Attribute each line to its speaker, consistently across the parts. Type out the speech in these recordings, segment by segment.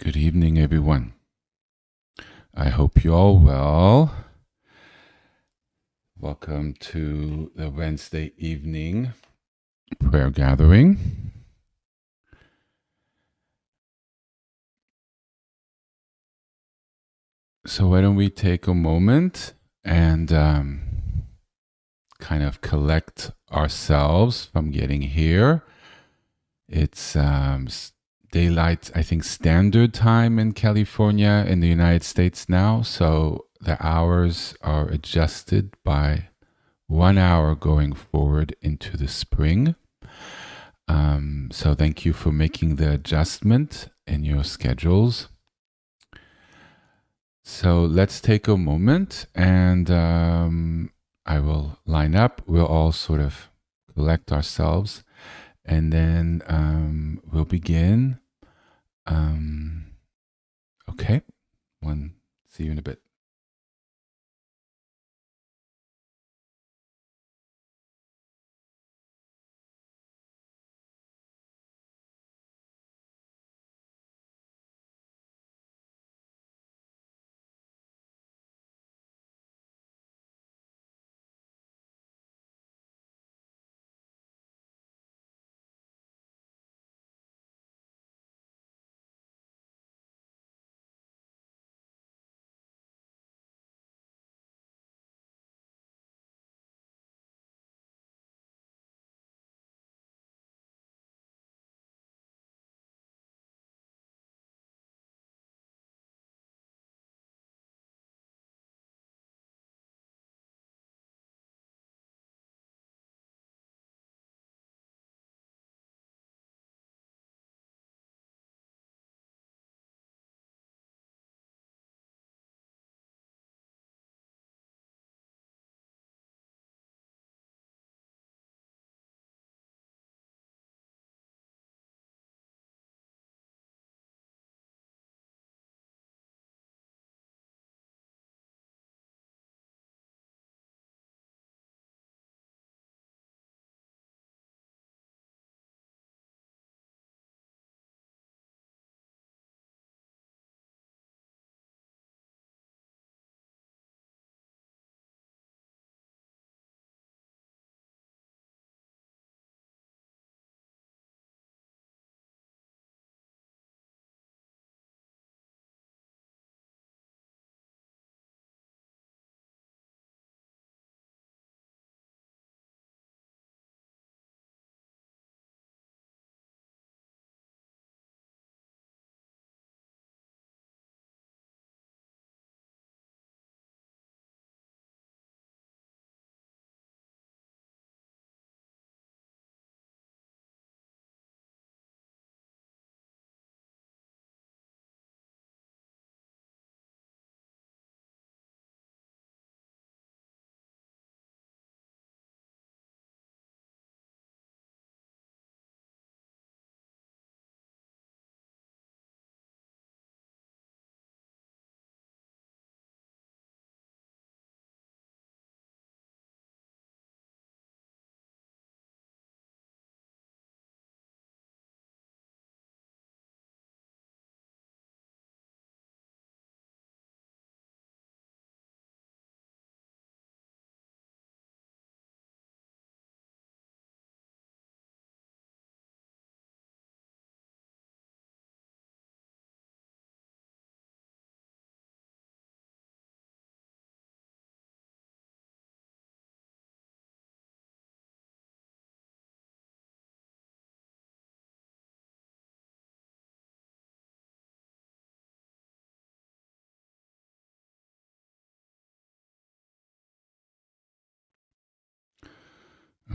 Speaker 1: Good evening, everyone. I hope you're all well. Welcome to the Wednesday evening prayer gathering. So why don't we take a moment and kind of collect ourselves from getting here. It's daylight, I think, standard time in California in the United States now. So the hours are adjusted by 1 hour going forward into the spring. So thank you for making the adjustment in your schedules. So let's take a moment and I will line up. We'll all sort of collect ourselves and then we'll begin. Okay. See you in a bit.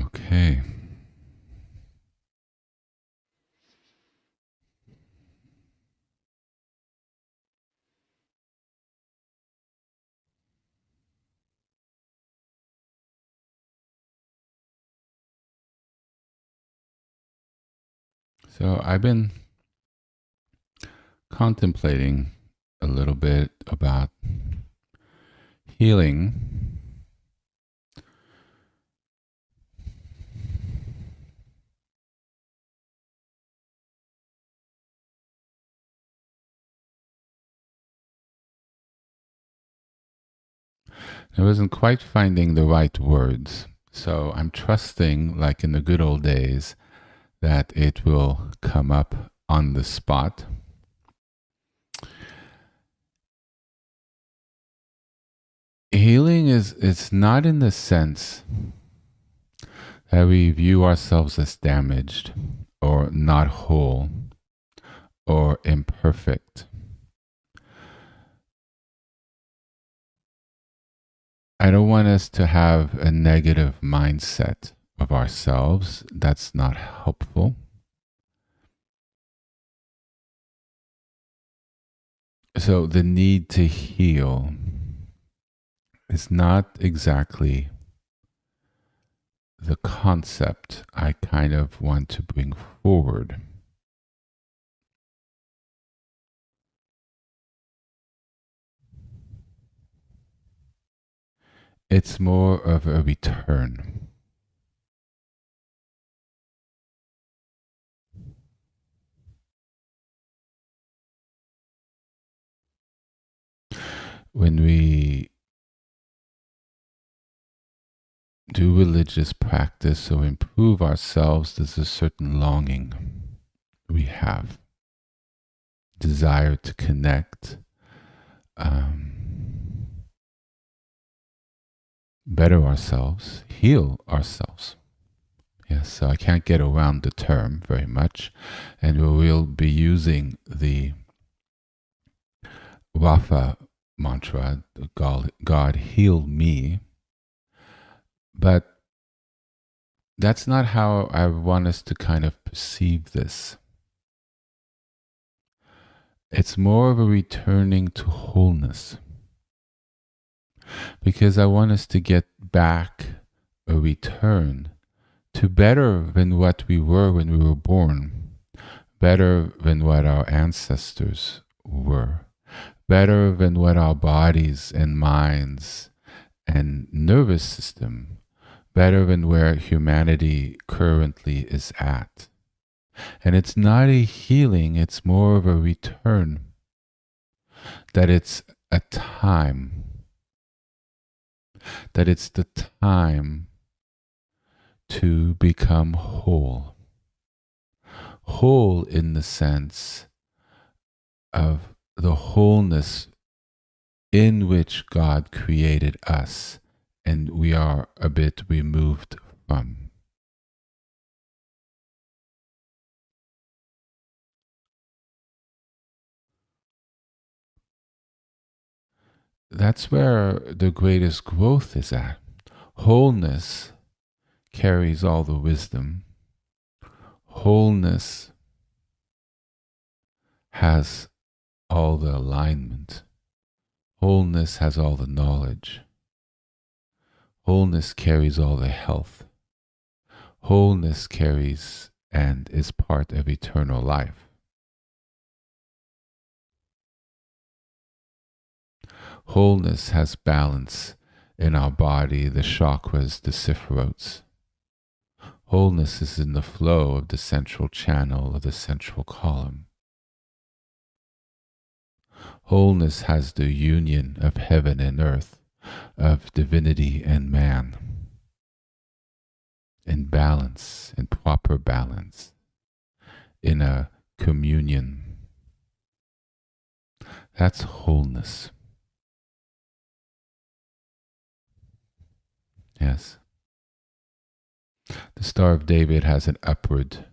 Speaker 1: Okay. So I've been contemplating a little bit about healing. I wasn't quite finding the right words. So I'm trusting, like in the good old days, that it will come up on the spot. Healing is, it's not in the sense that we view ourselves as damaged or not whole or imperfect. I don't want us to have a negative mindset of ourselves. That's not helpful. So the need to heal is not exactly the concept I kind of want to bring forward. It's more of a return. When we do religious practice or improve ourselves, there's a certain longing we have, desire to connect, better ourselves, heal ourselves. Yes, so I can't get around the term very much, and we will be using the Rafa mantra, God heal me, but that's not how I want us to kind of perceive this. It's more of a returning to wholeness, because I want us to get back a return to better than what we were when we were born, better than what our ancestors were, better than what our bodies and minds and nervous system, better than where humanity currently is at. And it's not a healing, it's more of a return. That it's a time, that it's the time to become whole. Whole in the sense of the wholeness in which God created us and we are a bit removed from. That's where the greatest growth is at. Wholeness carries all the wisdom. Wholeness has all the alignment. Wholeness has all the knowledge. Wholeness carries all the health. Wholeness carries and is part of eternal life. Wholeness has balance in our body, the chakras, the sephirots. Wholeness is in the flow of the central channel of the central column. Wholeness has the union of heaven and earth, of divinity and man, in balance, in proper balance, in a communion. That's wholeness. Yes. The Star of David has an upward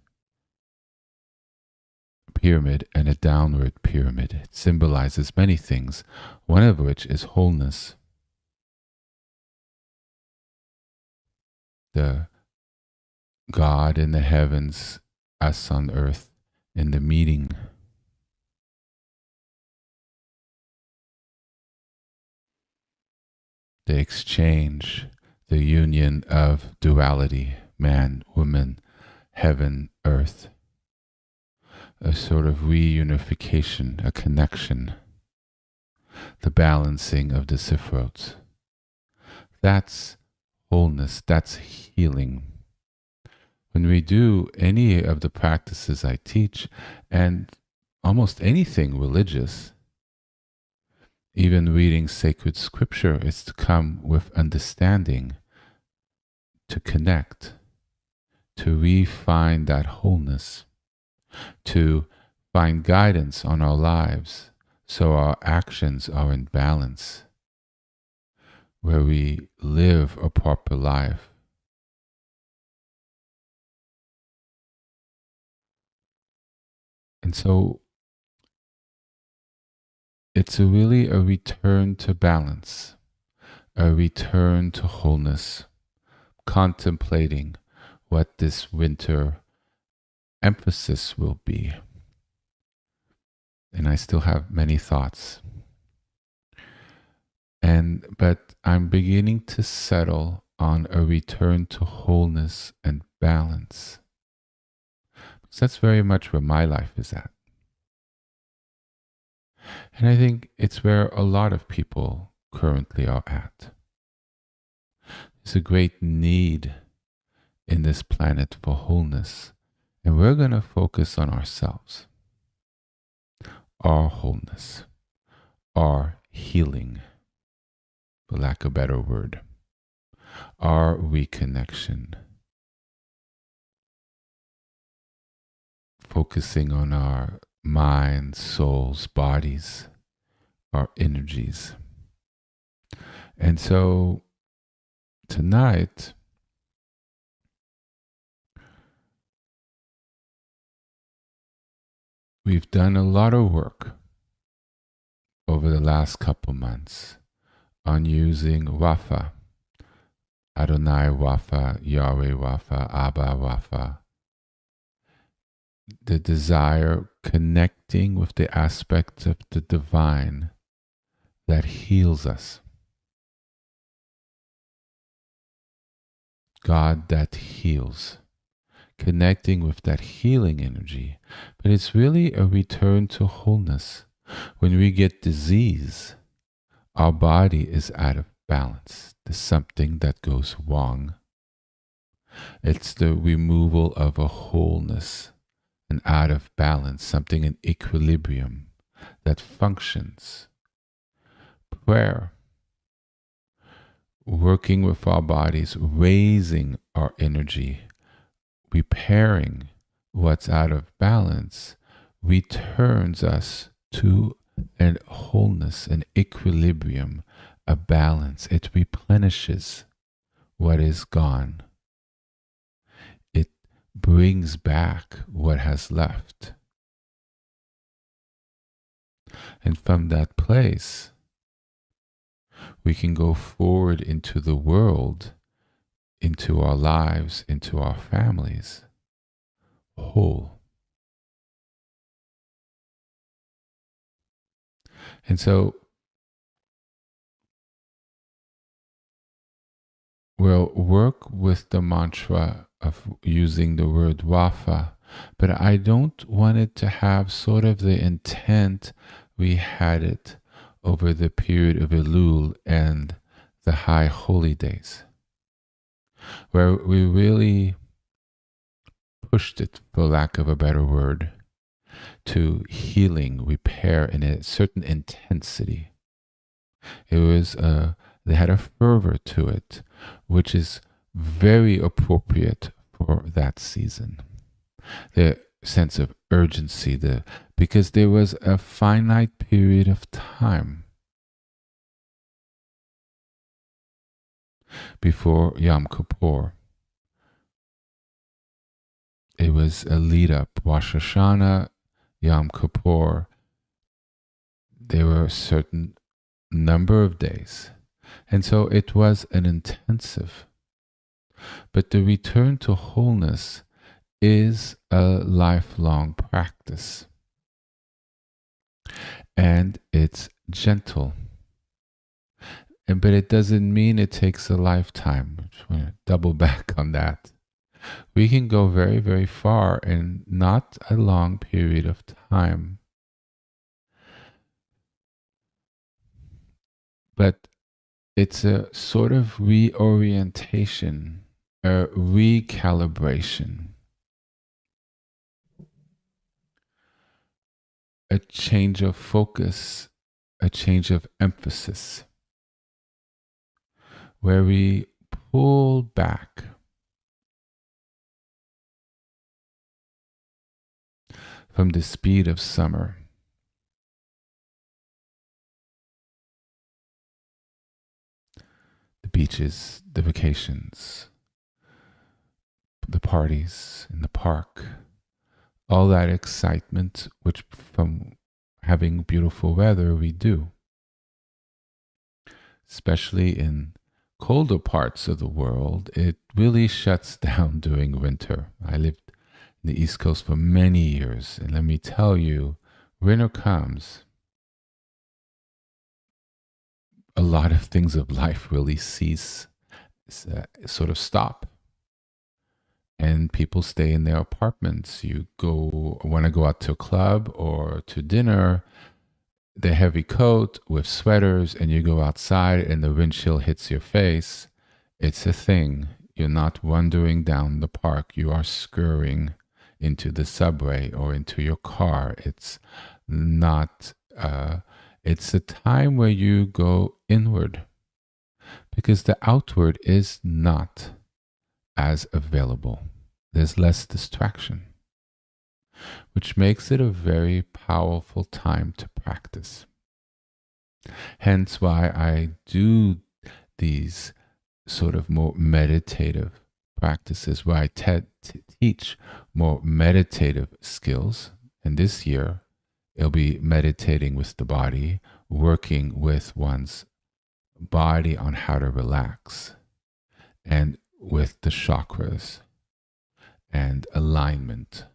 Speaker 1: pyramid and a downward pyramid. It symbolizes many things, one of which is wholeness. The God in the heavens, us on earth, in the meeting. The exchange, the union of duality, man, woman, heaven, earth. A sort of reunification, a connection, the balancing of the sephirots. That's wholeness, that's healing. When we do any of the practices I teach, and almost anything religious, even reading sacred scripture is to come with understanding, to connect, to refine that wholeness, to find guidance on our lives so our actions are in balance, where we live a proper life. And so it's really a return to balance, a return to wholeness, contemplating what this winter emphasis will be. And I still have many thoughts. But I'm beginning to settle on a return to wholeness and balance. Because that's very much where my life is at. And I think it's where a lot of people currently are at. There's a great need in this planet for wholeness. And we're going to focus on ourselves, our wholeness, our healing, for lack of a better word, our reconnection, focusing on our minds, souls, bodies, our energies. And so tonight, we've done a lot of work over the last couple months on using Rapha, Adonai Rapha, Yahweh Rapha, Abba Rapha, the desire connecting with the aspects of the divine that heals us. God that heals, connecting with that healing energy. But it's really a return to wholeness. When we get disease, our body is out of balance. There's something that goes wrong. It's the removal of a wholeness, an out of balance, something in equilibrium that functions. Prayer, working with our bodies, raising our energy, repairing what's out of balance, returns us to a wholeness, an equilibrium, a balance. It replenishes what is gone. It brings back what has left. And from that place, we can go forward into the world, into our lives, into our families, whole. And so we'll work with the mantra of using the word Rapha, but I don't want it to have sort of the intent we had it over the period of Elul and the high holy days, where we really pushed it, for lack of a better word, to healing, repair in a certain intensity. It was they had a fervor to it, which is very appropriate for that season. The sense of urgency, because there was a finite period of time before Yom Kippur. It was a lead up, Rosh Hashanah, Yom Kippur. There were a certain number of days. And so it was an intensive. But the return to wholeness is a lifelong practice. And it's gentle. But it doesn't mean it takes a lifetime. I just want to double back on that. We can go very, very far in not a long period of time. But it's a sort of reorientation, a recalibration, a change of focus a change of emphasis where we pull back from the speed of summer. The beaches, the vacations, the parties in the park, all that excitement, which from having beautiful weather we do, especially in colder parts of the world. It really shuts down during winter. I lived in the East Coast for many years, and let me tell you, winter comes, a lot of things of life really cease, sort of stop. And people stay in their apartments. You want to go out to a club or to dinner, the heavy coat with sweaters, and you go outside and the windshield hits your face. It's a thing. You're not wandering down the park. You are scurrying into the subway or into your car. It's not, it's a time where you go inward because the outward is not as available. There's less distraction, which makes it a very powerful time to practice. Hence why I do these sort of more meditative practices where I teach more meditative skills. And this year, it'll be meditating with the body, working with one's body on how to relax, and with the chakras and alignment.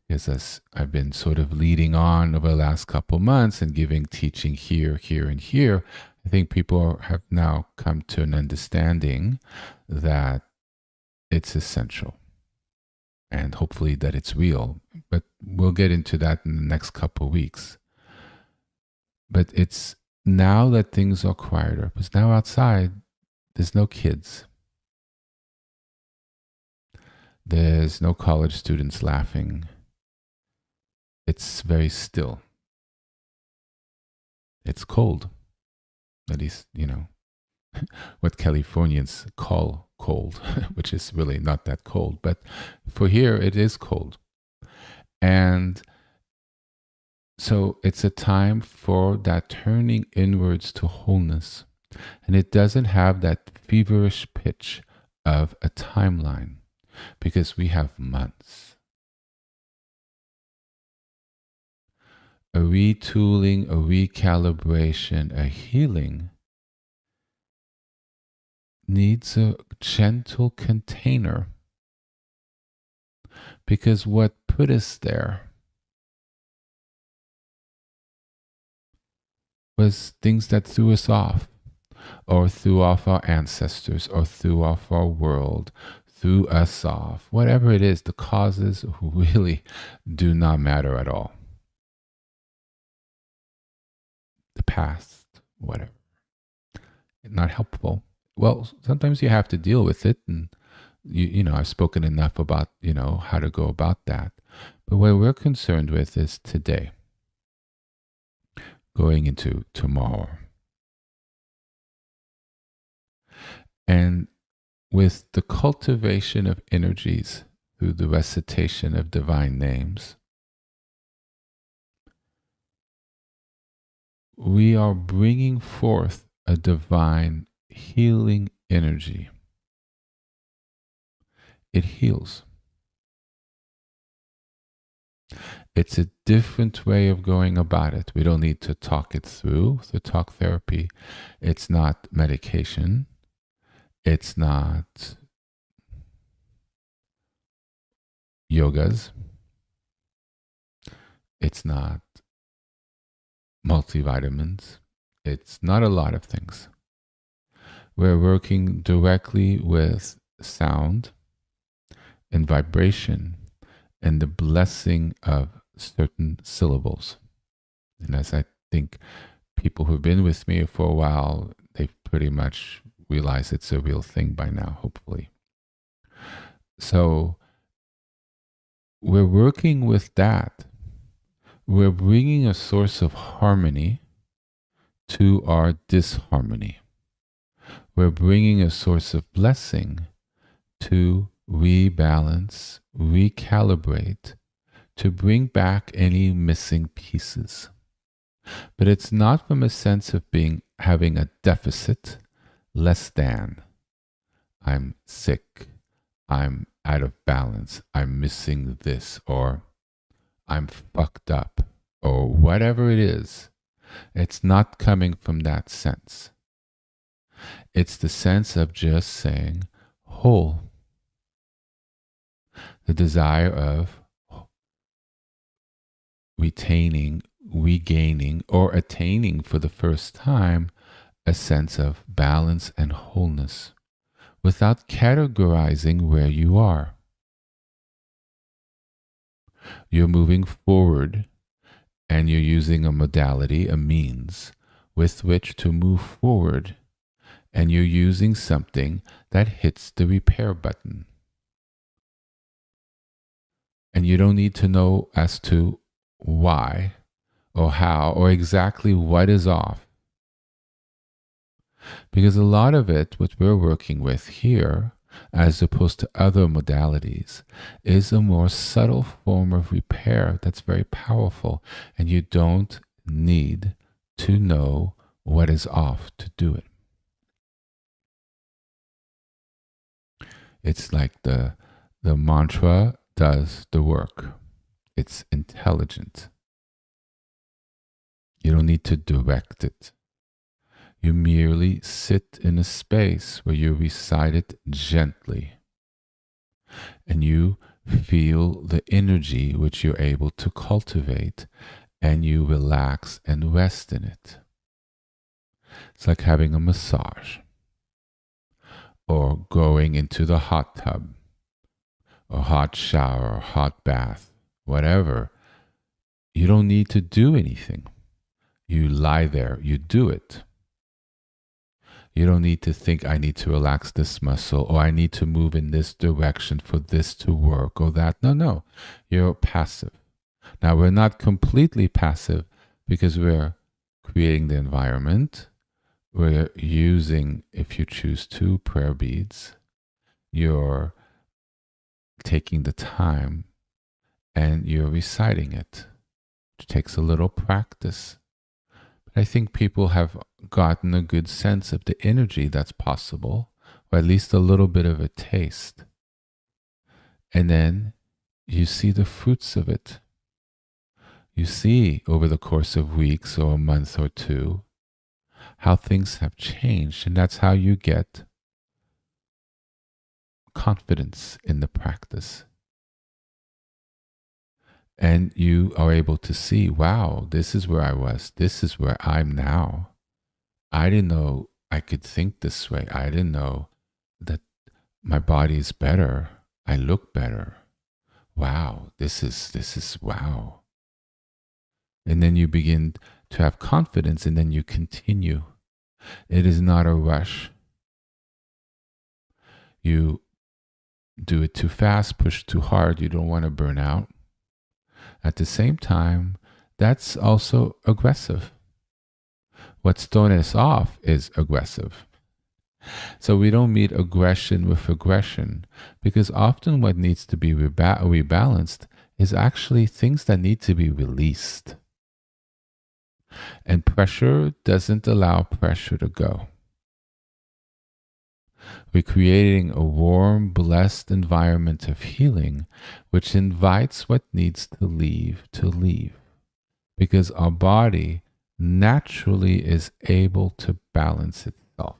Speaker 1: Because as I've been sort of leading on over the last couple months and giving teaching here, here, and here, I think people have now come to an understanding that it's essential and hopefully that it's real. But we'll get into that in the next couple of weeks. But it's now that things are quieter, because now outside, there's no kids. There's no college students laughing. It's very still. It's cold. At least, what Californians call cold, which is really not that cold. But for here, it is cold. And so it's a time for that turning inwards to wholeness. And it doesn't have that feverish pitch of a timeline because we have months. A retooling, a recalibration, a healing needs a gentle container because what put us there was things that threw us off, or threw off our ancestors, or threw off our world, threw us off. Whatever it is, the causes really do not matter at all. The past, whatever. Not helpful. Well, sometimes you have to deal with it, and I've spoken enough about how to go about that. But what we're concerned with is today, going into tomorrow. And with the cultivation of energies through the recitation of divine names, we are bringing forth a divine healing energy. It heals. It's a different way of going about it. We don't need to talk it through. The talk therapy, it's not medication. It's not yogas. It's not multivitamins. It's not a lot of things. We're working directly with sound and vibration and the blessing of certain syllables. And as I think people who've been with me for a while, they've pretty much realized it's a real thing by now, hopefully. So we're working with that We're bringing a source of harmony to our disharmony. We're bringing a source of blessing to rebalance, recalibrate, to bring back any missing pieces. But it's not from a sense of having a deficit, less than. I'm sick, I'm out of balance, I'm missing this, or I'm fucked up, or whatever it is. It's not coming from that sense. It's the sense of just saying whole. The desire of retaining, regaining, or attaining for the first time a sense of balance and wholeness without categorizing where you are. You're moving forward and you're using a modality, a means with which to move forward, and you're using something that hits the repair button. And you don't need to know as to why or how or exactly what is off. Because a lot of it, what we're working with here, as opposed to other modalities, is a more subtle form of repair that's very powerful. And you don't need to know what is off to do it. It's like the mantra does the work. It's intelligent. You don't need to direct it. You merely sit in a space where you recite it gently, and you feel the energy which you're able to cultivate, and you relax and rest in it. It's like having a massage, or going into the hot tub, or hot shower, or hot bath, whatever. You don't need to do anything. You lie there, you do it. You don't need to think, I need to relax this muscle, or I need to move in this direction for this to work, or that. No, you're passive. Now, we're not completely passive because we're creating the environment. We're using, if you choose to, prayer beads. You're taking the time and you're reciting it. It takes a little practice. I think people have gotten a good sense of the energy that's possible, or at least a little bit of a taste. And then you see the fruits of it. You see over the course of weeks or a month or two how things have changed, and that's how you get confidence in the practice. And you are able to see, wow, this is where I was. This is where I'm now. I didn't know I could think this way. I didn't know that my body is better. I look better. Wow, this is wow. And then you begin to have confidence, and then you continue. It is not a rush. You do it too fast, push too hard. You don't want to burn out. At the same time, that's also aggressive. What's thrown us off is aggressive. So we don't meet aggression with aggression, because often what needs to be rebalanced is actually things that need to be released. And pressure doesn't allow pressure to go. We're creating a warm, blessed environment of healing, which invites what needs to leave, because our body naturally is able to balance itself.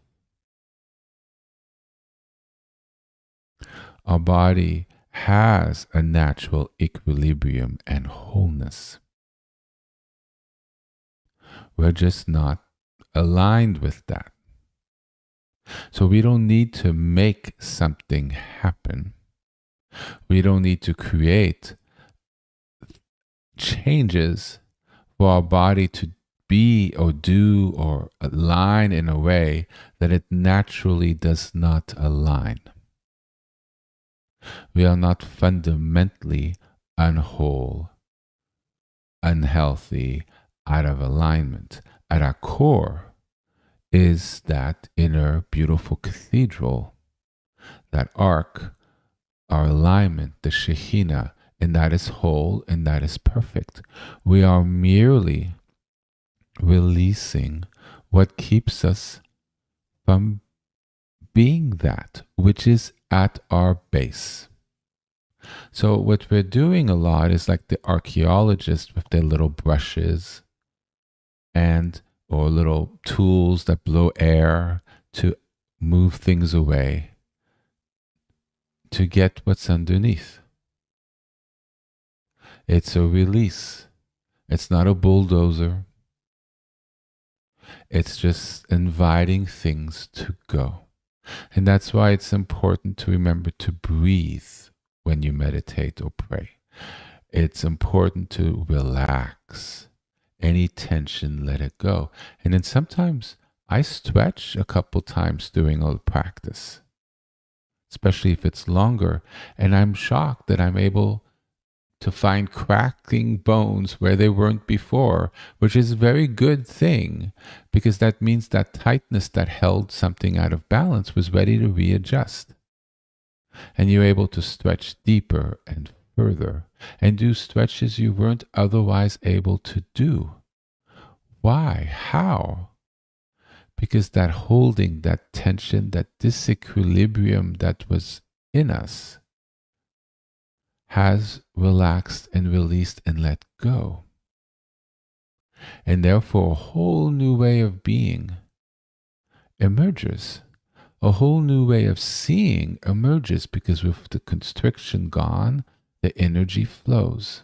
Speaker 1: Our body has a natural equilibrium and wholeness. We're just not aligned with that. So we don't need to make something happen. We don't need to create changes for our body to be or do or align in a way that it naturally does not align. We are not fundamentally unwhole. unhealthy, out of alignment. At our core is that inner beautiful cathedral, that ark, our alignment, the Shekhinah, and that is whole and that is perfect. We are merely releasing what keeps us from being that which is at our base. So what we're doing a lot is like the archaeologists with their little brushes and or little tools that blow air to move things away to get what's underneath. It's a release. It's not a bulldozer. It's just inviting things to go. And that's why it's important to remember to breathe when you meditate or pray. It's important to relax. Any tension, let it go. And then sometimes I stretch a couple times during a practice, especially if it's longer. And I'm shocked that I'm able to find cracking bones where they weren't before, which is a very good thing because that means that tightness that held something out of balance was ready to readjust. And you're able to stretch deeper and further and do stretches you weren't otherwise able to do. Why? How? Because that holding, that tension, that disequilibrium that was in us has relaxed and released and let go. And therefore, a whole new way of being emerges. A whole new way of seeing emerges because with the constriction gone, the energy flows.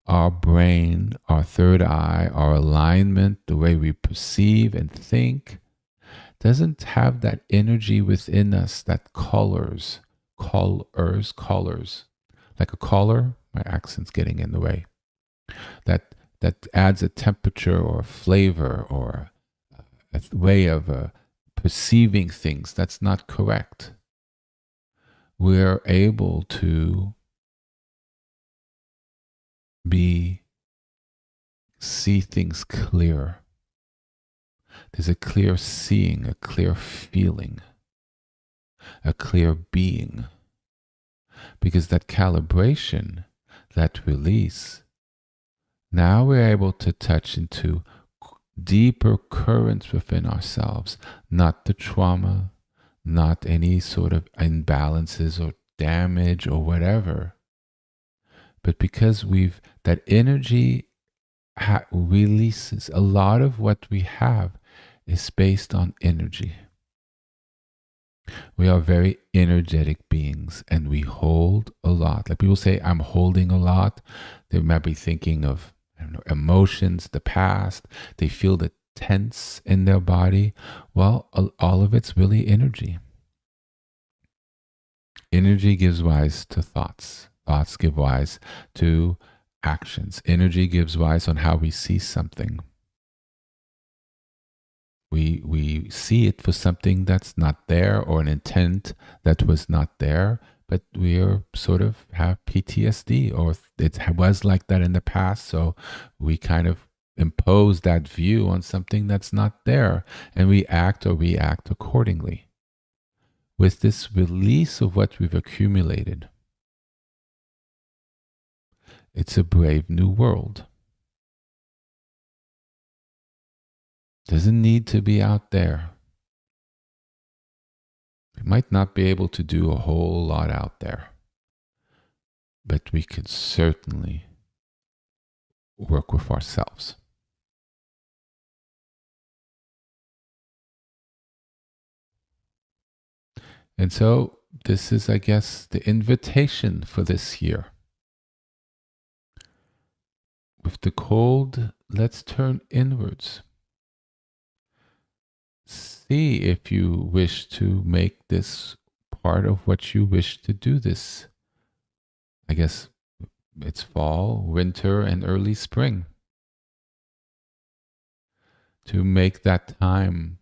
Speaker 1: Our brain, our third eye, our alignment, the way we perceive and think, doesn't have that energy within us that colors, like a collar, my accent's getting in the way, that adds a temperature or a flavor or a way of perceiving things that's not correct. We're able to see things clear. There's a clear seeing, a clear feeling, a clear being. Because that calibration, that release, now we're able to touch into deeper currents within ourselves, not the trauma, not any sort of imbalances or damage or whatever. But because that energy releases, a lot of what we have is based on energy. We are very energetic beings and we hold a lot. Like people say, I'm holding a lot. They might be thinking of, I don't know, emotions, the past. They feel the tense in their body. Well, all of it's really energy. Energy gives rise to thoughts. Thoughts give rise to actions. Energy gives rise on how we see something. We see it for something that's not there or an intent that was not there, but we are sort of have PTSD or it was like that in the past. So we kind of impose that view on something that's not there and we act or react accordingly. With this release of what we've accumulated, it's a brave new world. Doesn't need to be out there. We might not be able to do a whole lot out there, but we could certainly work with ourselves. And so this is, I guess, the invitation for this year. With the cold, let's turn inwards. See if you wish to make this part of what you wish to do this. I guess it's fall, winter, and early spring. To make that time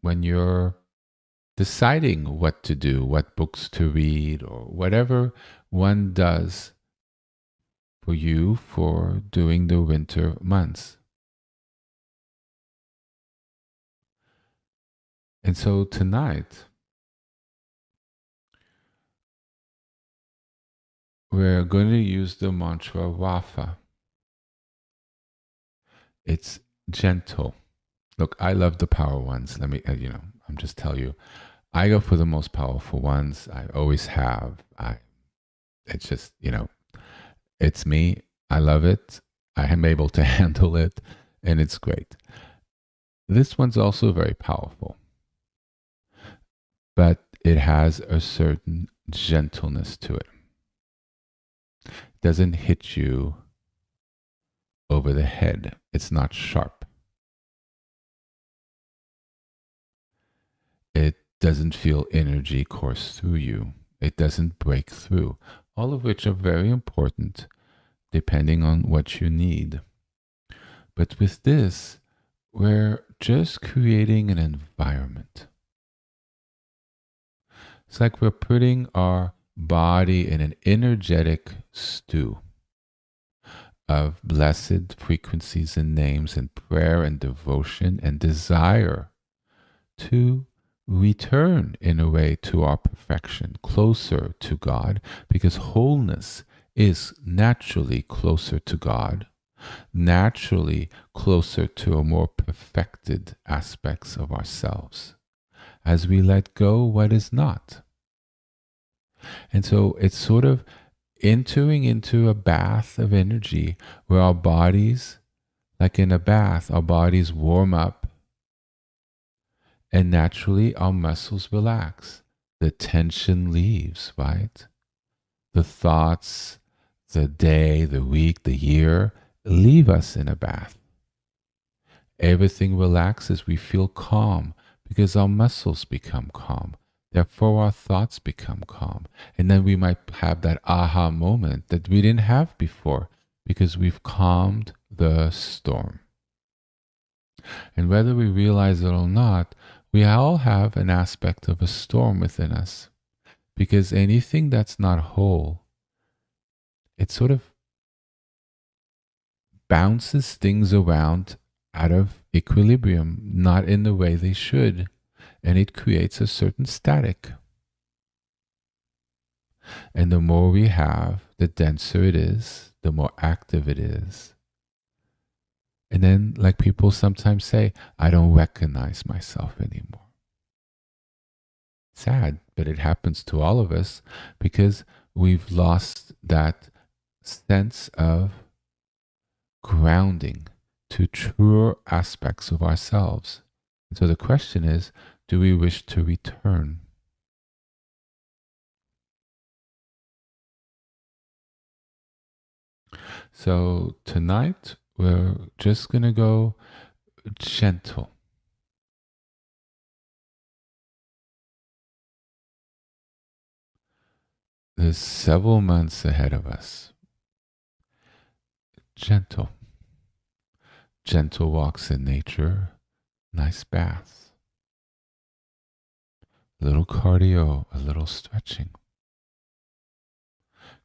Speaker 1: when you're deciding what to do, what books to read, or whatever one does for you for doing the winter months. And so tonight, we're going to use the mantra Wafa. It's gentle. Look, I love the power ones. Let me, I'm just tell you, I go for the most powerful ones. I always have. It's just, it's me. I love it. I am able to handle it, and it's great. This one's also very powerful, but it has a certain gentleness to it. It doesn't hit you over the head. It's not sharp. It doesn't feel energy course through you. It doesn't break through, all of which are very important depending on what you need. But with this, we're just creating an environment. It's like we're putting our body in an energetic stew of blessed frequencies and names and prayer and devotion and desire to return in a way to our perfection, closer to God, because wholeness is naturally closer to God, naturally closer to a more perfected aspects of ourselves as we let go what is not. And so it's sort of entering into a bath of energy where our bodies, like in a bath, our bodies warm up and naturally our muscles relax. The tension leaves, right? The thoughts, the day, the week, the year leave us in a bath. Everything relaxes. We feel calm because our muscles become calm. Therefore, our thoughts become calm. And then we might have that aha moment that we didn't have before because we've calmed the storm. And whether we realize it or not, we all have an aspect of a storm within us. Because anything that's not whole, it sort of bounces things around out of equilibrium, not in the way they should. And it creates a certain static. And the more we have, the denser it is, the more active it is. And then, like people sometimes say, I don't recognize myself anymore. Sad, but it happens to all of us because we've lost that sense of grounding to truer aspects of ourselves. And so the question is, do we wish to return? So tonight, we're just going to go gentle. There's several months ahead of us. Gentle. Gentle walks in nature, nice baths. A little cardio, a little stretching.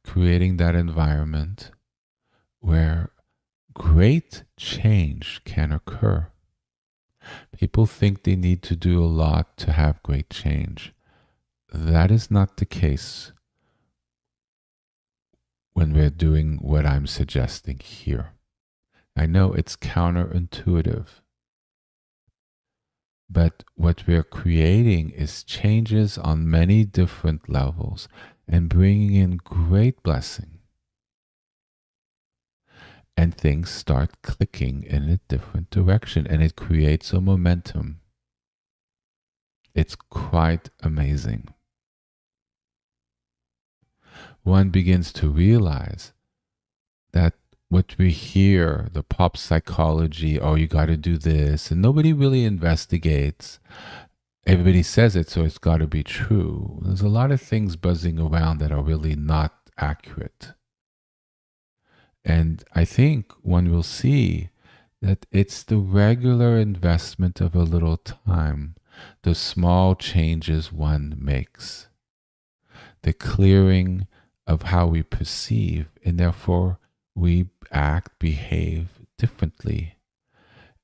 Speaker 1: Creating that environment where great change can occur. People think they need to do a lot to have great change. That is not the case when we're doing what I'm suggesting here. I know it's counterintuitive, but what we're creating is changes on many different levels and bringing in great blessing. And things start clicking in a different direction and it creates a momentum. It's quite amazing. One begins to realize that what we hear, the pop psychology, oh, you got to do this, and nobody really investigates. Everybody says it, so it's got to be true. There's a lot of things buzzing around that are really not accurate. And I think one will see that it's the regular investment of a little time, the small changes one makes, the clearing of how we perceive, and therefore we act, behave differently.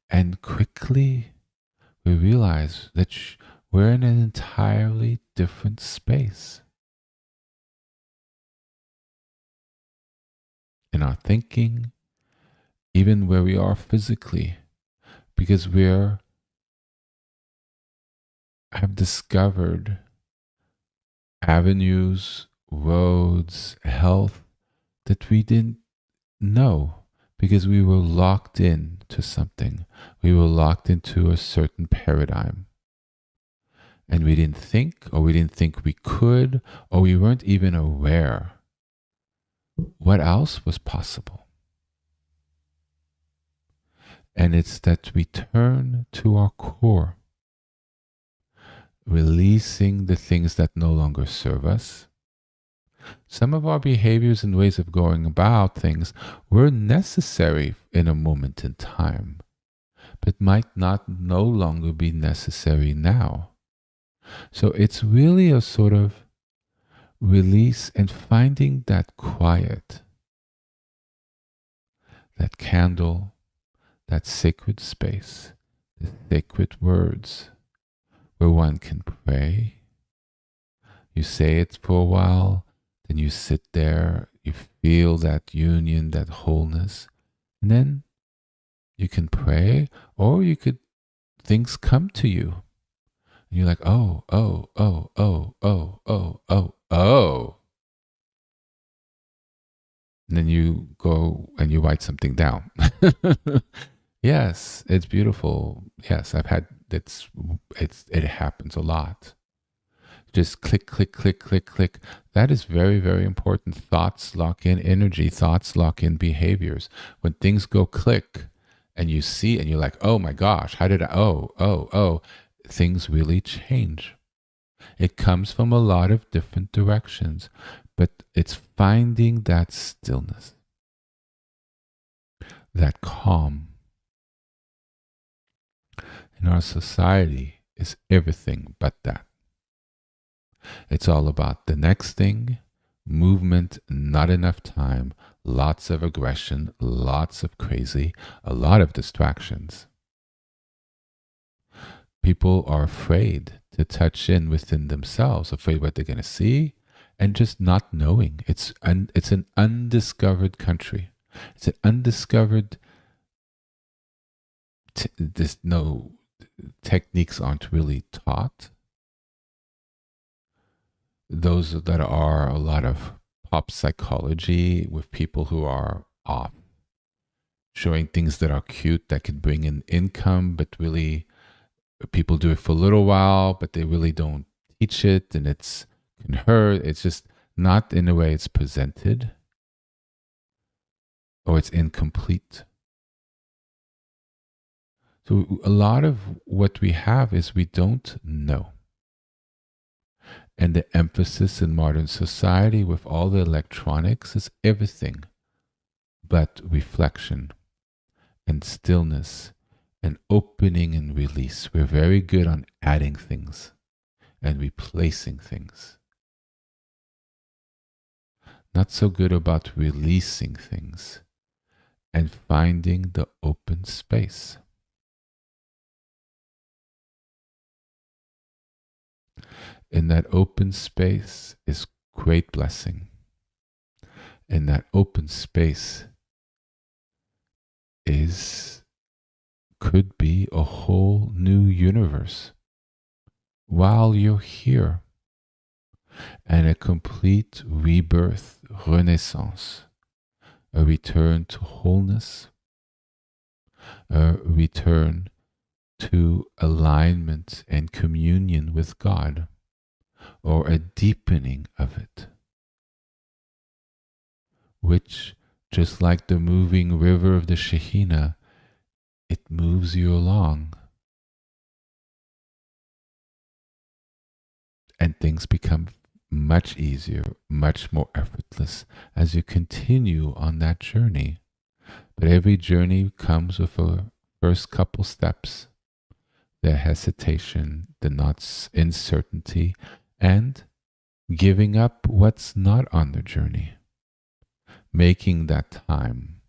Speaker 1: And quickly we realize that we're in an entirely different space in our thinking, even where we are physically, because have discovered avenues, roads, health that we didn't know because we were locked in to something. We were locked into a certain paradigm. And we didn't think, or we didn't think we could, or we weren't even aware what else was possible. And it's that we turn to our core, releasing the things that no longer serve us. Some of our behaviors and ways of going about things were necessary in a moment in time, but might not no longer be necessary now. So it's really a sort of release and finding that quiet, that candle, that sacred space, the sacred words where one can pray. You say it for a while, then you sit there, you feel that union, that wholeness, and then you can pray, or things come to you. And you're like, oh, oh, oh, oh, oh, oh, oh, oh. And then you go and you write something down. Yes, it's beautiful. Yes, it happens a lot. Just click, click, click, click, click. That is very, very important. Thoughts lock in energy. Thoughts lock in behaviors. When things go click and you see and you're like, oh my gosh, things really change. It comes from a lot of different directions, but it's finding that stillness, that calm. In our society is everything but that. It's all about the next thing, movement, not enough time, lots of aggression, lots of crazy, a lot of distractions. People are afraid to touch in within themselves, afraid what they're going to see, and just not knowing. It's an undiscovered country. It's an undiscovered. There's no techniques aren't really taught. Those that are a lot of pop psychology with people who are off, showing things that are cute that could bring in income, but really people do it for a little while, but they really don't teach it, and it can hurt. It's just not in the way it's presented, or it's incomplete. So a lot of what we have is we don't know. And the emphasis in modern society with all the electronics is everything but reflection and stillness and opening and release. We're very good on adding things and replacing things. Not so good about releasing things and finding the open space. In that open space is great blessing. In that open space could be a whole new universe while you're here, and a complete rebirth, renaissance, a return to wholeness, a return to alignment and communion with God, or a deepening of it, which, just like the moving river of the Shekhinah, it moves you along. And things become much easier, much more effortless as you continue on that journey. But every journey comes with a first couple steps, the hesitation, the uncertainty, and giving up what's not on the journey. making that time,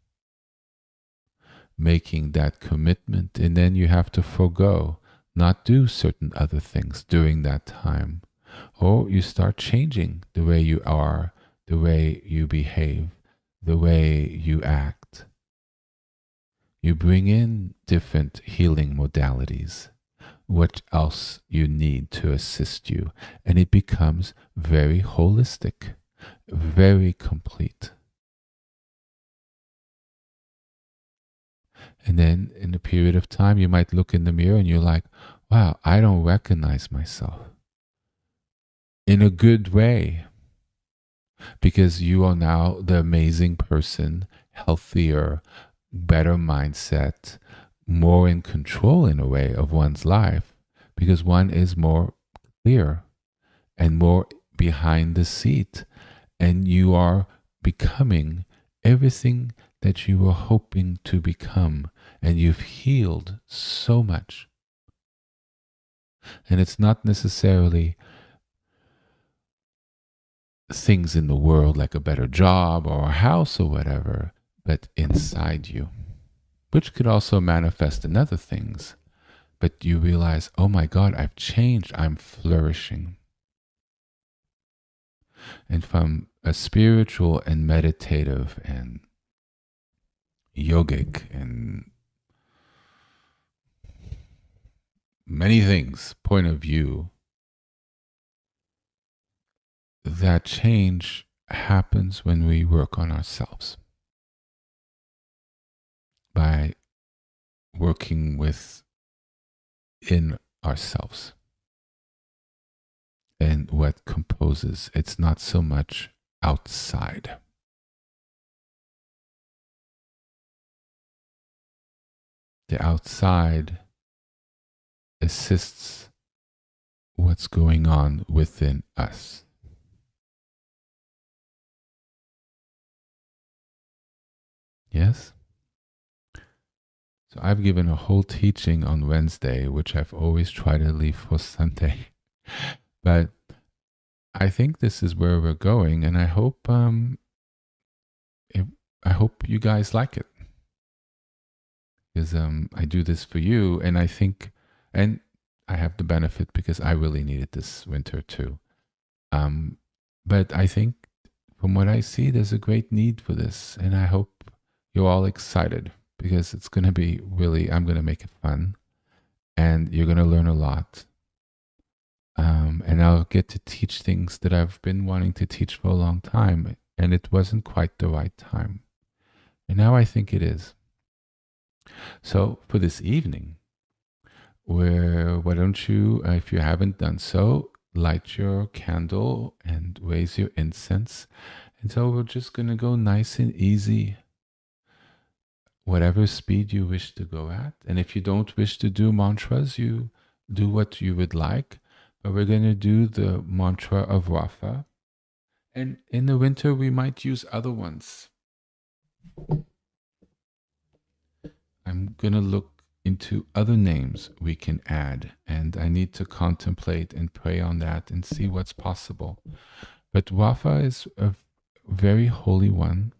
Speaker 1: making that commitment, and then you have to forego, not do certain other things during that time. Or you start changing the way you are, the way you behave, the way you act. You bring in different healing modalities, what else you need to assist you, and it becomes very holistic, very complete. And then in a period of time, you might look in the mirror and you're like, wow, I don't recognize myself. In a good way, because you are now the amazing person, healthier, better mindset, more in control in a way of one's life, because one is more clear and more behind the seat, and you are becoming everything that you were hoping to become, and you've healed so much. And it's not necessarily things in the world like a better job or a house or whatever, but inside you, which could also manifest in other things. But you realize, oh my God, I've changed, I'm flourishing. And from a spiritual and meditative and yogic and many things point of view, that change happens when we work on ourselves by working within ourselves and what composes. It's not so much outside. The outside assists what's going on within us. Yes? So I've given a whole teaching on Wednesday, which I've always tried to leave for Sunday. But I think this is where we're going, and I hope you guys like it, because I do this for you, and I think, and I have the benefit because I really needed this winter too. But I think, from what I see, there's a great need for this, and I hope you're all excited, because it's going to be really, I'm going to make it fun, and you're going to learn a lot. And I'll get to teach things that I've been wanting to teach for a long time, and it wasn't quite the right time. And now I think it is. So for this evening, why don't you, if you haven't done so, light your candle and raise your incense. And so we're just going to go nice and easy, whatever speed you wish to go at. And if you don't wish to do mantras, you do what you would like. But we're going to do the mantra of Rafa. And in the winter, we might use other ones. I'm going to look into other names we can add, and I need to contemplate and pray on that and see what's possible. But Rafa is a very holy one,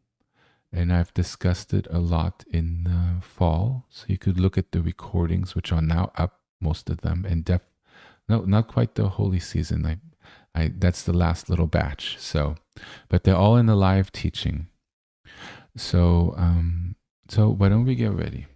Speaker 1: and I've discussed it a lot in the fall. So you could look at the recordings, which are now up, most of them, and no, not quite the holy season. That's the last little batch. So, but they're all in the live teaching. So, so why don't we get ready?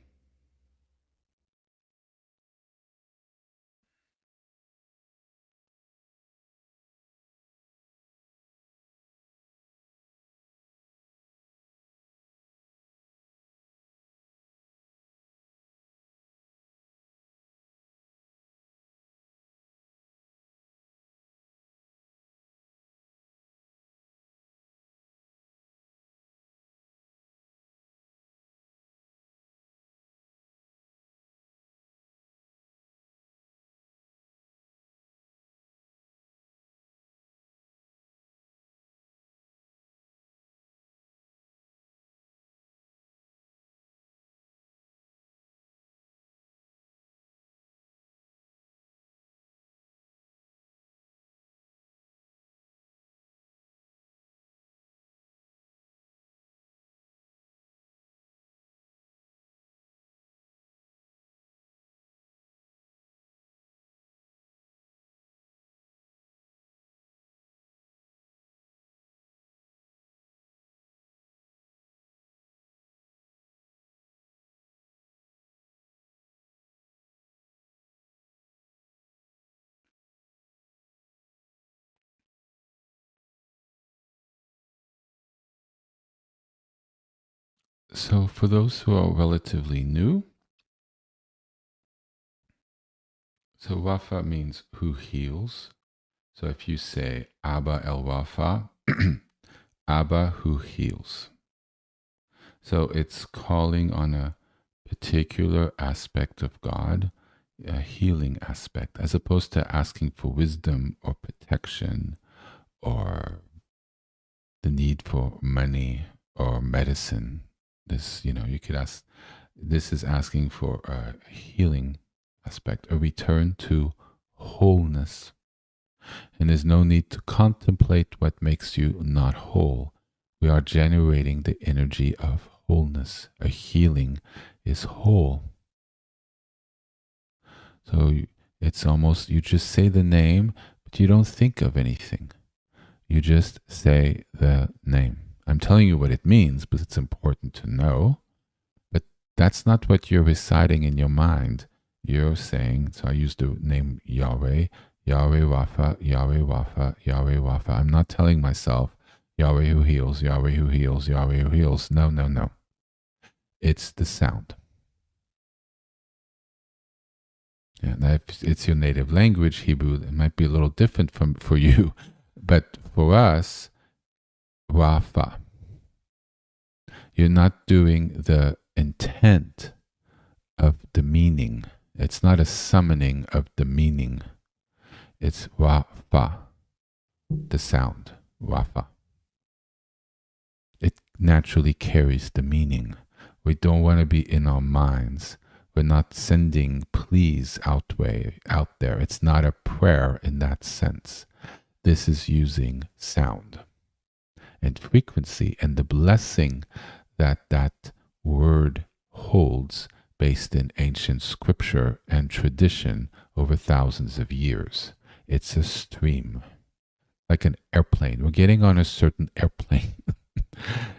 Speaker 1: So for those who are relatively new, so Wafa means who heals. So if you say Abba El Wafa, Abba who heals. So it's calling on a particular aspect of God, a healing aspect, as opposed to asking for wisdom or protection or the need for money or medicine. This, you could ask, this is asking for a healing aspect, a return to wholeness. And there's no need to contemplate what makes you not whole. We are generating the energy of wholeness. A healing is whole. So it's almost, you just say the name, but you don't think of anything. You just say the name. I'm telling you what it means, but it's important to know. But that's not what you're reciting in your mind. You're saying, so I use the name Yahweh, Yahweh Wafa, Yahweh Wafa, Yahweh Wafa. I'm not telling myself, Yahweh who heals, Yahweh who heals, Yahweh who heals. No, no, no. It's the sound. And if it's your native language, Hebrew, it might be a little different for you. But for us, Wafa, you're not doing the intent of the meaning. It's not a summoning of the meaning. It's Wafa, the sound, Wafa. It naturally carries the meaning. We don't want to be in our minds. We're not sending pleas out there. It's not a prayer in that sense. This is using sound and frequency and the blessing that that word holds based in ancient scripture and tradition over thousands of years. It's a stream, like an airplane. We're getting on a certain airplane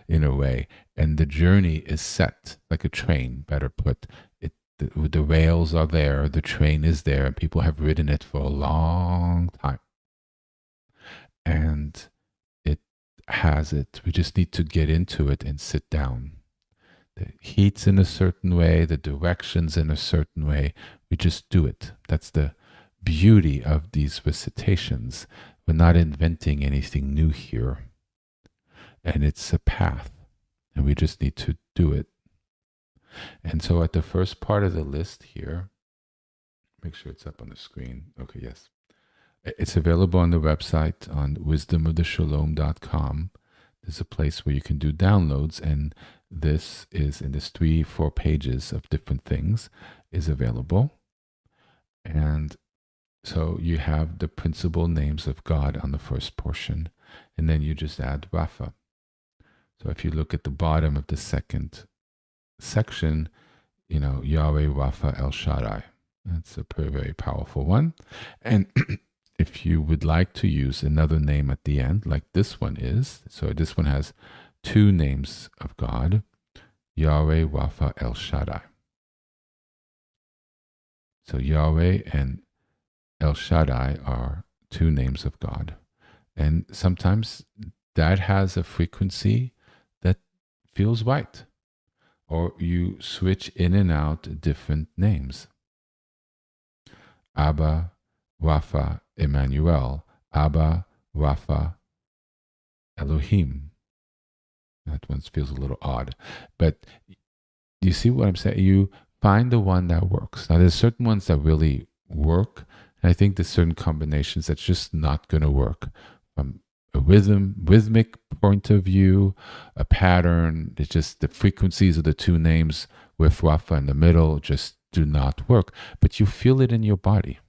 Speaker 1: in a way, and the journey is set, like a train, better put. The rails are there, the train is there, and people have ridden it for a long time. And it has it. We just need to get into it and sit down. The heat's in a certain way, the direction's in a certain way. We just do it. That's the beauty of these recitations. We're not inventing anything new here. And it's a path, and we just need to do it. And so at the first part of the list here, make sure it's up on the screen. Okay, yes. It's available on the website on wisdomoftheshalom.com. There's a place where you can do downloads, and this is in this 3-4 pages of different things is available. And so you have the principal names of God on the first portion, and then you just add Rafa. So if you look at the bottom of the second section, Yahweh Rafa El Shaddai. That's a very, very powerful one. And if you would like to use another name at the end, like this one is, so this one has 2 names of God, Yahweh Rafa El Shaddai. So Yahweh and El Shaddai are 2 names of God. And sometimes that has a frequency that feels right. Or you switch in and out different names. Abba, Rafa, Emmanuel. Abba, Rafa, Elohim. That one feels a little odd. But you see what I'm saying? You find the one that works. Now, there's certain ones that really work. And I think there's certain combinations that's just not going to work. From a rhythmic point of view, a pattern, it's just the frequencies of the 2 names with Rafa in the middle just do not work. But you feel it in your body.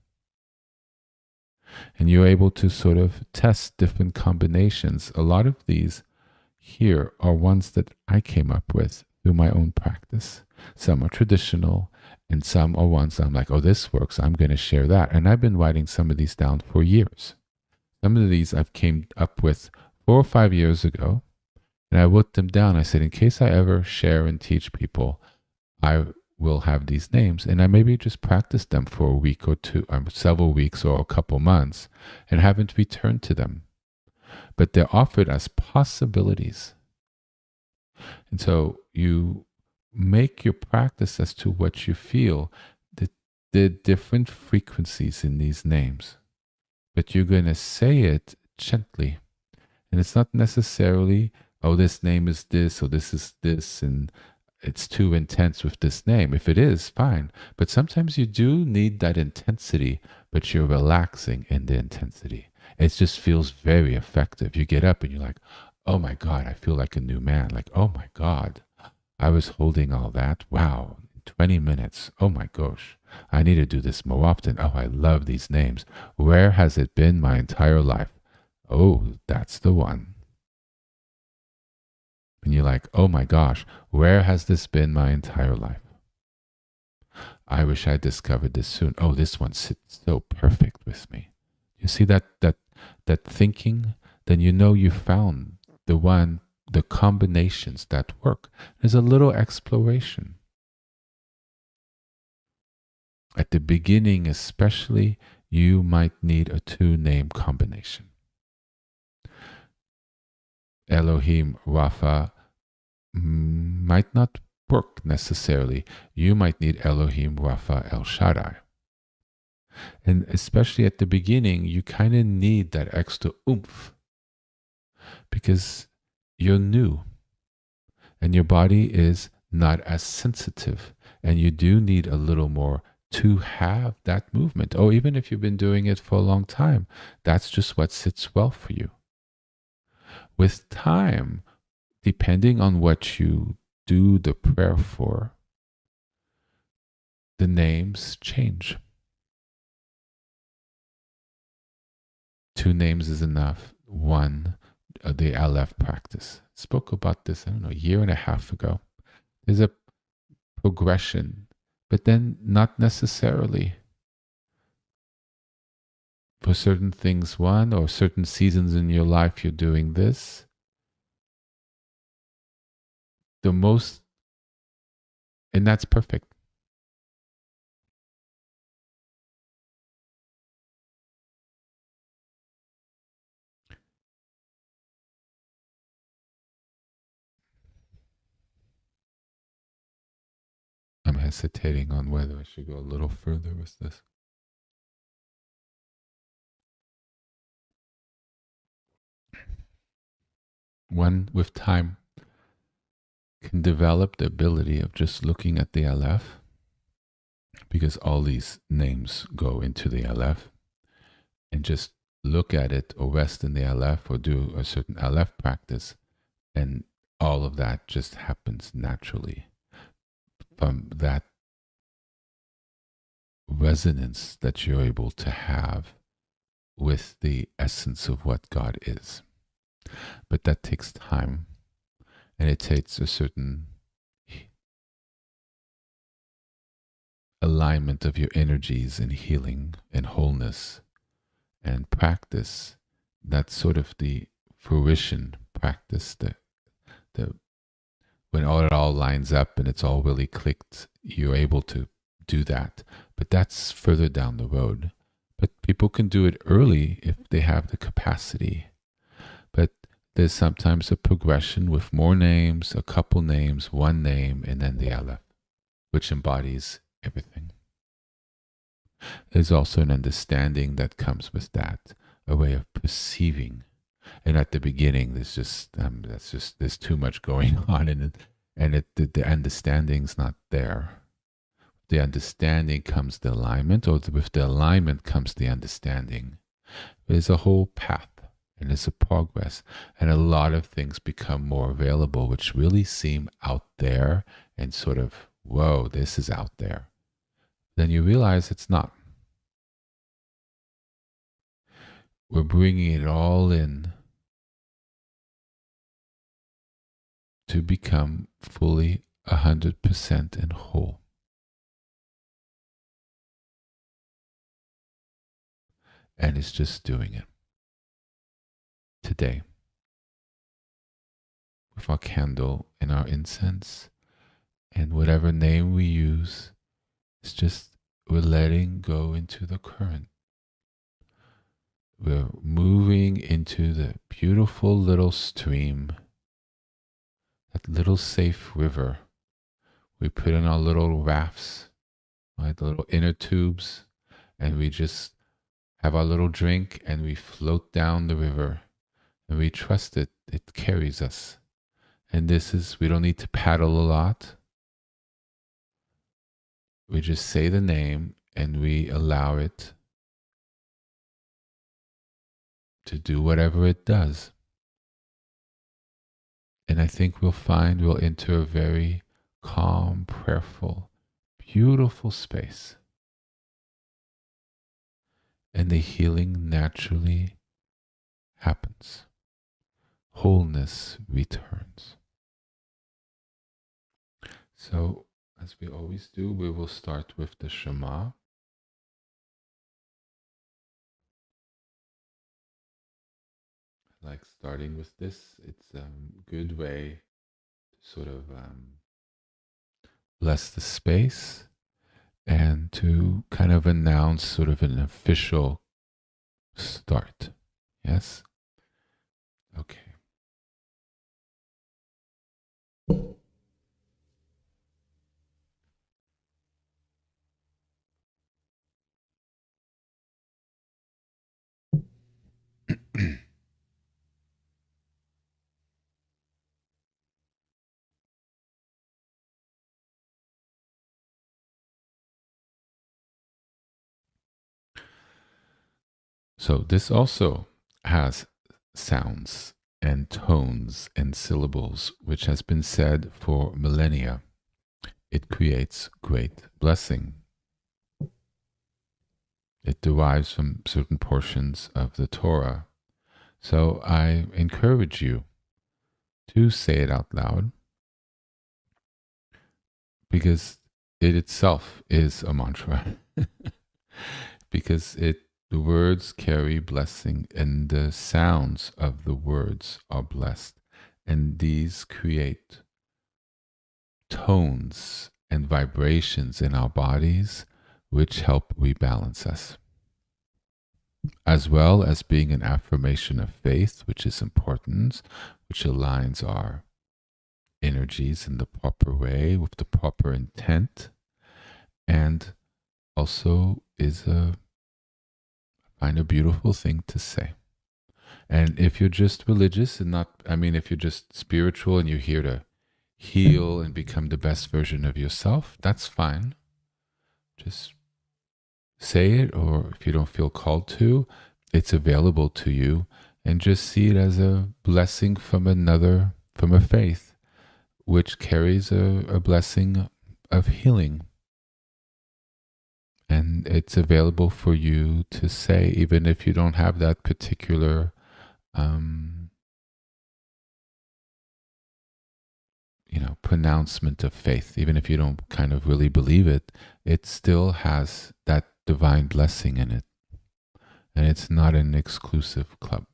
Speaker 1: And you're able to sort of test different combinations. A lot of these here are ones that I came up with through my own practice. Some are traditional, and some are ones I'm like, oh, this works, I'm going to share that. And I've been writing some of these down for years. Some of these I've came up with 4 or 5 years ago, and I wrote them down. I said, in case I ever share and teach people, I will have these names. And I maybe just practice them for a week or 2, or several weeks or a couple months, and haven't returned to them. But they're offered as possibilities. And so you make your practice as to what you feel, the different frequencies in these names. But you're going to say it gently. And it's not necessarily, oh, this name is this, or this is this, and it's too intense with this name. If it is, fine. But sometimes you do need that intensity, but you're relaxing in the intensity. It just feels very effective. You get up and you're like, oh my God, I feel like a new man. Like, oh my God, I was holding all that. Wow, 20 minutes. Oh my gosh, I need to do this more often. Oh, I love these names. Where has it been my entire life? Oh, that's the one. And you're like, oh my gosh, where has this been my entire life? I wish I discovered this soon. Oh, this one sits so perfect with me. You see that thinking? Then you know you found the one, the combinations that work. There's a little exploration. At the beginning, especially, you might need a two-name combination. Elohim Rapha might not work necessarily. You might need Elohim Rapha El Shaddai. And especially at the beginning, you kind of need that extra oomph because you're new and your body is not as sensitive. And you do need a little more to have that movement. Or even if you've been doing it for a long time, that's just what sits well for you. With time, depending on what you do the prayer for, the names change. Two names is enough. One, the Aleph practice. Spoke about this, I don't know, a year and a half ago. There's a progression, but then not necessarily. For certain things, one, or certain seasons in your life, you're doing this. The most, and that's perfect. I'm hesitating on whether I should go a little further with this. One, with time, can develop the ability of just looking at the Aleph, because all these names go into the Aleph, and just look at it or rest in the Aleph or do a certain Aleph practice, and all of that just happens naturally from that resonance that you're able to have with the essence of what God is. But that takes time, and it takes a certain alignment of your energies and healing and wholeness and practice. That's sort of the fruition practice, the when it all lines up and it's all really clicked, you're able to do that. But that's further down the road. But people can do it early if they have the capacity. But there's sometimes a progression with more names, a couple names, one name, and then the Aleph, which embodies everything. There's also an understanding that comes with that, a way of perceiving. And at the beginning, there's too much going on, and the understanding's not there. The understanding comes the alignment, or with the alignment comes the understanding. There's a whole path, and there's a progress, and a lot of things become more available, which really seem out there and sort of, whoa, this is out there. Then you realize it's not. We're bringing it all in to become fully 100% and whole. And it's just doing it today with our candle and our incense and whatever name we use. It's just we're letting go into the current. We're moving into the beautiful little stream that little safe river. We put in our little rafts, right, the little inner tubes, and we just have our little drink and we float down the river and we trust it. It carries us. And we don't need to paddle a lot. We just say the name and we allow it to do whatever it does. And I think we'll enter a very calm, prayerful, beautiful space. And the healing naturally happens. Wholeness returns. So, as we always do, we will start with the Shema. Like starting with this, it's a good way to sort of bless the space and to kind of announce sort of an official start. Yes? Okay. So this also has sounds and tones and syllables, which has been said for millennia. It creates great blessing. It derives from certain portions of the Torah. So I encourage you to say it out loud because it itself is a mantra. Because the words carry blessing and the sounds of the words are blessed. And these create tones and vibrations in our bodies which help rebalance us. As well as being an affirmation of faith, which is important, which aligns our energies in the proper way with the proper intent, and also is I find a beautiful thing to say. And if you're just religious and if you're just spiritual and you're here to heal and become the best version of yourself, that's fine. Just say it, or if you don't feel called to, it's available to you, and just see it as a blessing from a faith, which carries a blessing of healing. And it's available for you to say, even if you don't have that particular, pronouncement of faith. Even if you don't kind of really believe it, it still has that divine blessing in it. And it's not an exclusive club.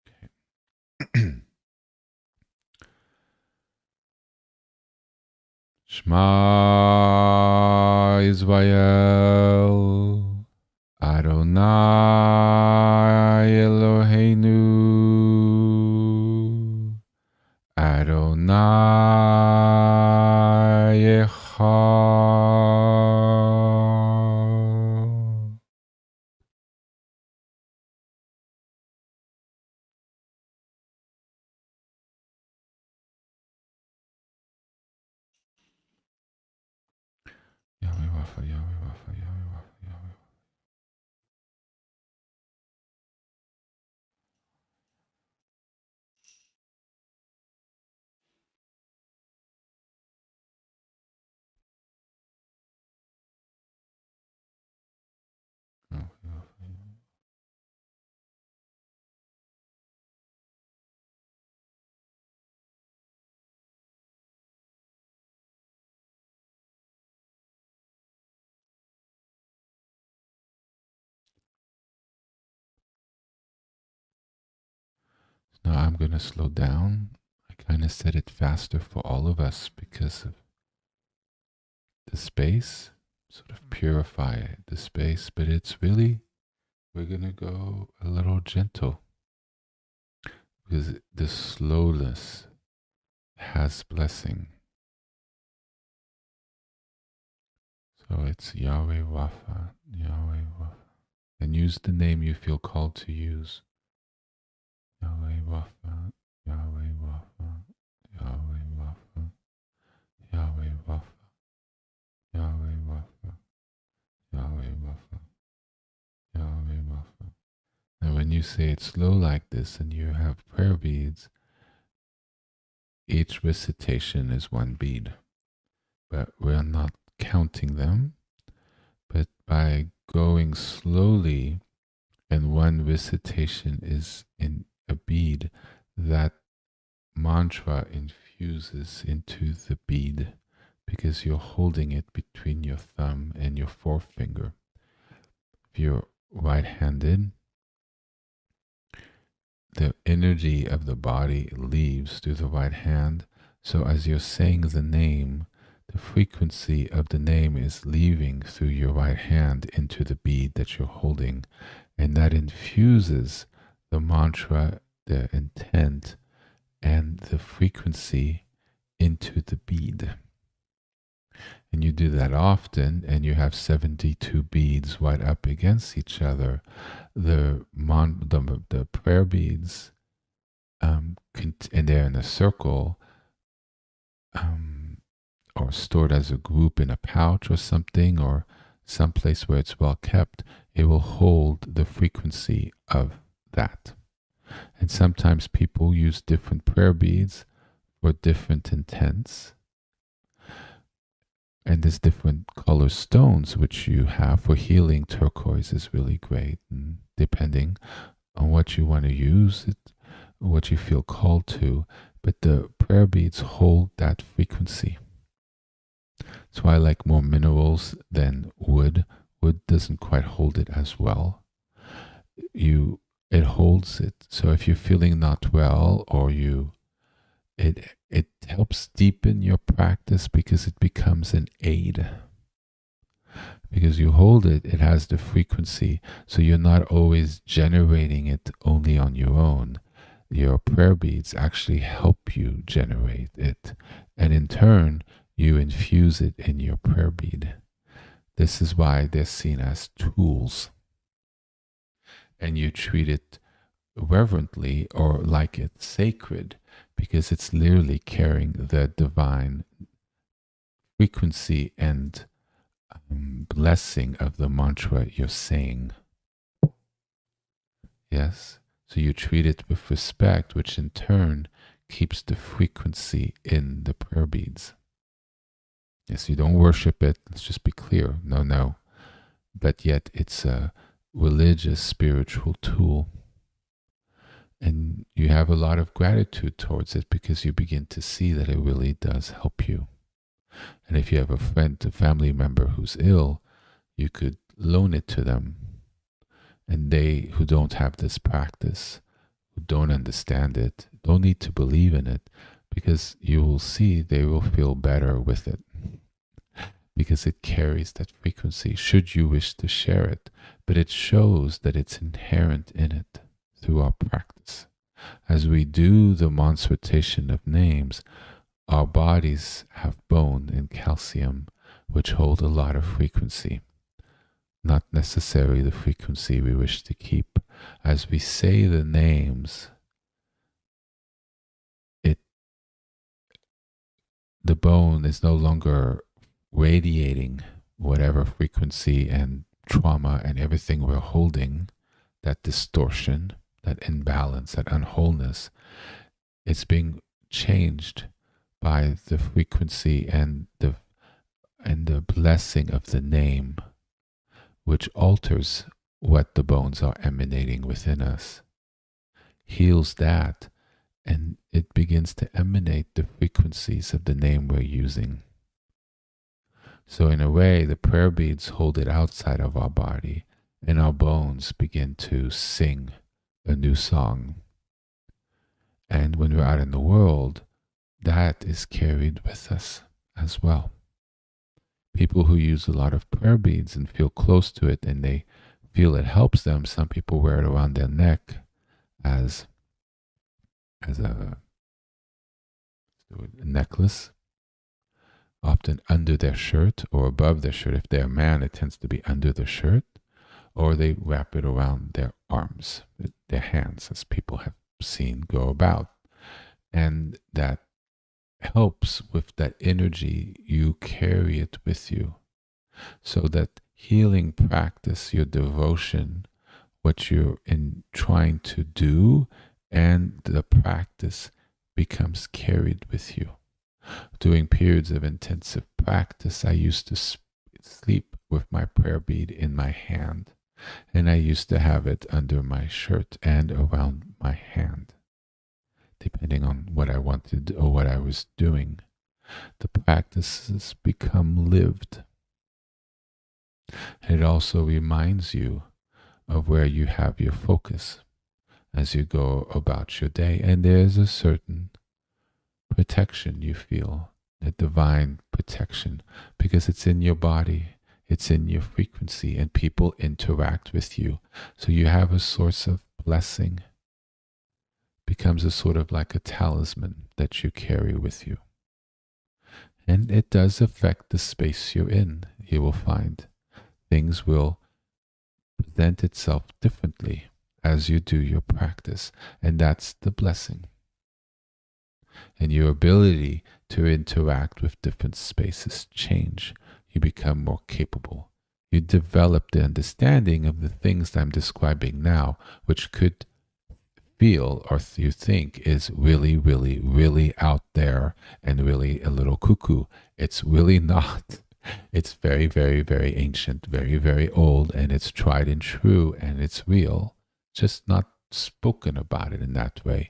Speaker 1: Okay. Shema Yisrael, Adonai Eloheinu, Adonai Echad. Yahweh Rapha, Yahweh Rapha, Yahweh Rapha, Yahweh. Now I'm going to slow down. I kind of said it faster for all of us because of the space, sort of purify the space, but it's really, we're going to go a little gentle. because the slowness has blessing. So it's Yahweh Rapha, Yahweh Rapha. And use the name you feel called to use. Yahweh Rapha, Yahweh Rapha, Yahweh Rapha, Yahweh Rapha, Yahweh Rapha, Yahweh Rapha, Yahweh Rapha. And when you say it slow like this and you have prayer beads, each recitation is one bead. But we're not counting them. But by going slowly and one recitation is in a bead, that mantra infuses into the bead because you're holding it between your thumb and your forefinger. If you're right-handed, the energy of the body leaves through the right hand. So as you're saying the name, the frequency of the name is leaving through your right hand into the bead that you're holding. And that infuses the mantra, the intent, and the frequency into the bead. And you do that often, and you have 72 beads right up against each other. The prayer beads, and they're in a circle, or stored as a group in a pouch or something, or someplace where it's well kept. It will hold the frequency of that. And sometimes people use different prayer beads for different intents. And there's different color stones which you have for healing. Turquoise is really great. And depending on what you want to use, what you feel called to. But the prayer beads hold that frequency. That's why I like more minerals than wood. Wood doesn't quite hold it as well. It holds it. So if you're feeling not well, or it helps deepen your practice because it becomes an aid. Because you hold it, it has the frequency. So you're not always generating it only on your own. Your prayer beads actually help you generate it. And in turn, you infuse it in your prayer bead. This is why they're seen as tools. And you treat it reverently or like it's sacred, because it's literally carrying the divine frequency and blessing of the mantra you're saying. Yes? So you treat it with respect, which in turn keeps the frequency in the prayer beads. Yes, you don't worship it. Let's just be clear. No. But yet it's a religious, spiritual tool. And you have a lot of gratitude towards it because you begin to see that it really does help you. And if you have a friend, a family member who's ill, you could loan it to them. And they who don't have this practice, who don't understand it, don't need to believe in it, because you will see they will feel better with it. Because it carries that frequency, should you wish to share it. But it shows that it's inherent in it through our practice. As we do the moncitation of names, our bodies have bone and calcium, which hold a lot of frequency. Not necessarily the frequency we wish to keep. As we say the names, the bone is no longer radiating whatever frequency and trauma and everything we're holding, that distortion, that imbalance, that unwholeness. It's being changed by the frequency and the blessing of the name, which alters what the bones are emanating within us, heals that, and it begins to emanate the frequencies of the name we're using. So in a way, the prayer beads hold it outside of our body, and our bones begin to sing a new song. And when we're out in the world, that is carried with us as well. People who use a lot of prayer beads and feel close to it and they feel it helps them, some people wear it around their neck as as a necklace, often under their shirt or above their shirt. If they're a man, it tends to be under the shirt, or they wrap it around their arms, their hands, as people have seen go about. And that helps with that energy. You carry it with you. So that healing practice, your devotion, what you're in trying to do, and the practice becomes carried with you. During periods of intensive practice, I used to sleep with my prayer bead in my hand, and I used to have it under my shirt and around my hand, depending on what I wanted or what I was doing. The practices become lived. And it also reminds you of where you have your focus as you go about your day. And there's a certain protection you feel, a divine protection, because it's in your body, it's in your frequency, and people interact with you. So you have a source of blessing, becomes a sort of like a talisman that you carry with you. And it does affect the space you're in. You will find things will present itself differently as you do your practice. And that's the blessing. And your ability to interact with different spaces change. You become more capable. You develop the understanding of the things that I'm describing now, which could feel or you think is really, really, really out there and really a little cuckoo. It's really not. It's very, very, very ancient, very, very old, and it's tried and true, and it's real, just not spoken about it in that way.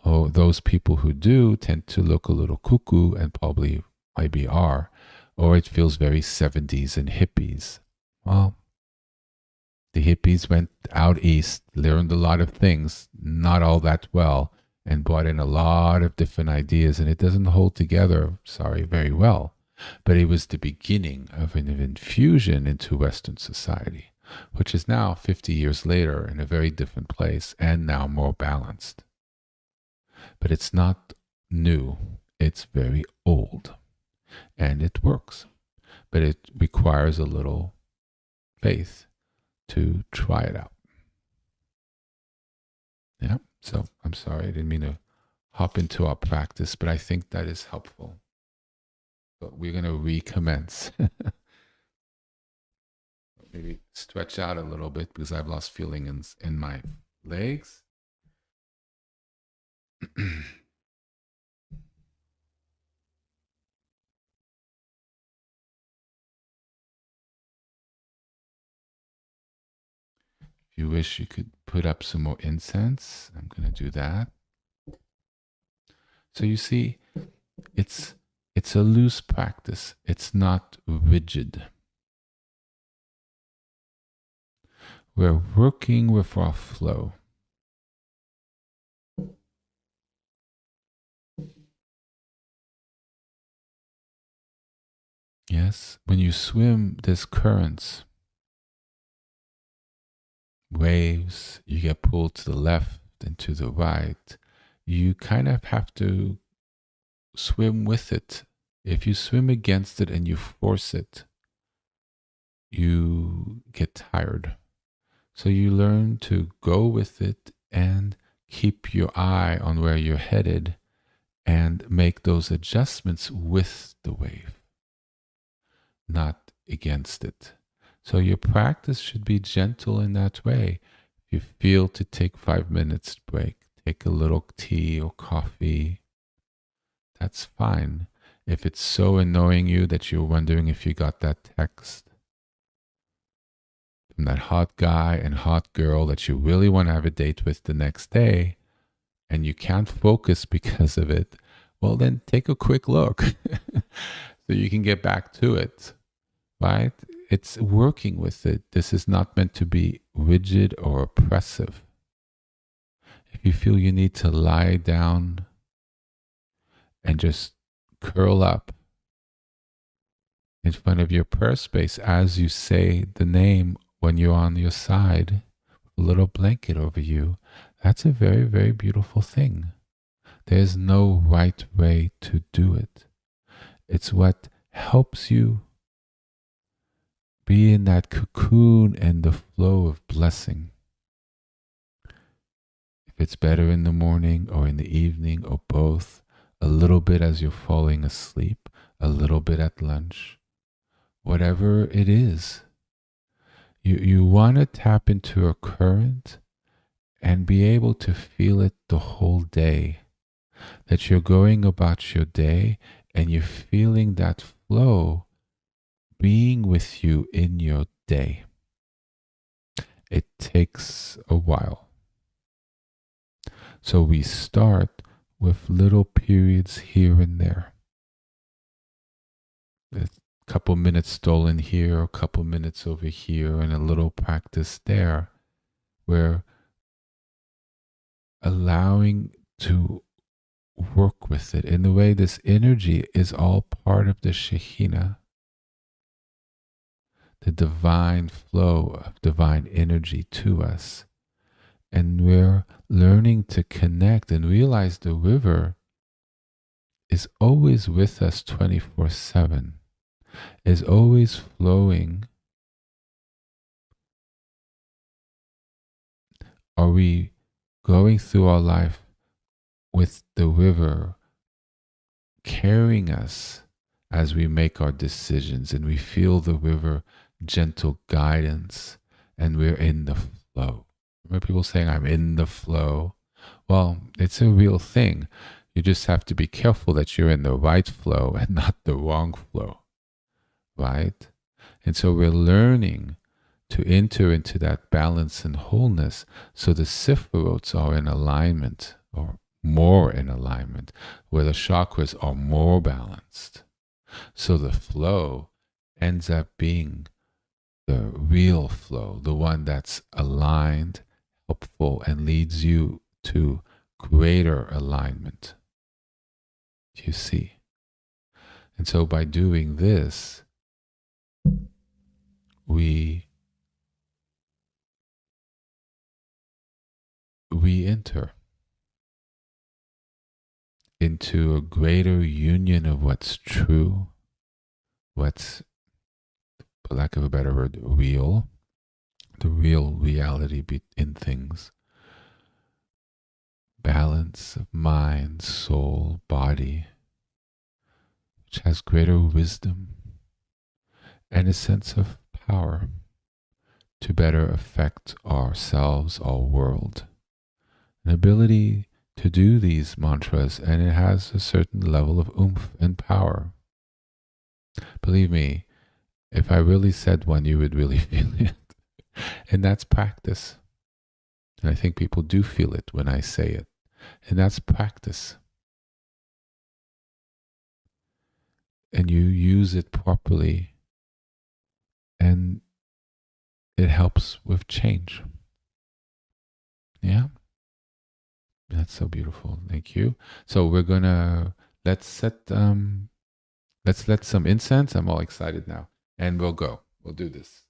Speaker 1: Oh, those people who do tend to look a little cuckoo and probably maybe are, or it feels very 70s and hippies. Well, the hippies went out east, learned a lot of things, not all that well, and brought in a lot of different ideas, and it doesn't hold together, very well. But it was the beginning of an infusion into Western society, which is now 50 years later in a very different place and now more balanced. But it's not new, it's very old, and it works. But it requires a little faith to try it out. Yeah, so I'm sorry, I didn't mean to hop into our practice, but I think that is helpful. But we're going to recommence. Maybe stretch out a little bit because I've lost feeling in my legs. If you wish, you could put up some more incense. I'm going to do that. So you see, it's a loose practice. It's not rigid. We're working with our flow. Yes, when you swim, there's currents, waves, you get pulled to the left and to the right. You kind of have to swim with it. If you swim against it and you force it, you get tired. So you learn to go with it and keep your eye on where you're headed and make those adjustments with the wave, not against it. So your practice should be gentle in that way. If you feel to take 5 minutes break, take a little tea or coffee, that's fine. If it's so annoying you that you're wondering if you got that text from that hot guy and hot girl that you really want to have a date with the next day, and you can't focus because of it, well, then take a quick look so you can get back to it, right? It's working with it. This is not meant to be rigid or oppressive. If you feel you need to lie down and just curl up in front of your prayer space as you say the name when you're on your side, a little blanket over you, that's a very, very beautiful thing. There's no right way to do it. It's what helps you be in that cocoon and the flow of blessing. If it's better in the morning or in the evening or both, a little bit as you're falling asleep, a little bit at lunch, whatever it is, you want to tap into a current and be able to feel it the whole day. That you're going about your day and you're feeling that flow being with you in your day. It takes a while. So we start with little periods here and there. A couple minutes stolen here, a couple minutes over here, and a little practice there. We're allowing to work with it in the way this energy is all part of the Shekhinah, the divine flow of divine energy to us. And we're learning to connect and realize the river is always with us 24/7, is always flowing. Are we going through our life with the river carrying us as we make our decisions and we feel the river gentle guidance and we're in the flow? Remember people saying, I'm in the flow? Well, it's a real thing. You just have to be careful that you're in the right flow and not the wrong flow, right? And so we're learning to enter into that balance and wholeness so the sephirots are in alignment, or more in alignment, where the chakras are more balanced. So the flow ends up being the real flow, the one that's aligned, helpful, and leads you to greater alignment. You see? And so by doing this, we enter into a greater union of what's true, what's, for lack of a better word, real, the real reality in things. Balance of mind, soul, body, which has greater wisdom and a sense of power to better affect ourselves, our world. An ability to do these mantras, and it has a certain level of oomph and power. Believe me, if I really said one, you would really feel it. And that's practice. And I think people do feel it when I say it. And that's practice. And you use it properly, and it helps with change. Yeah? That's so beautiful. Thank you. So we're gonna let's let some incense. I'm all excited now. And we'll go. We'll do this.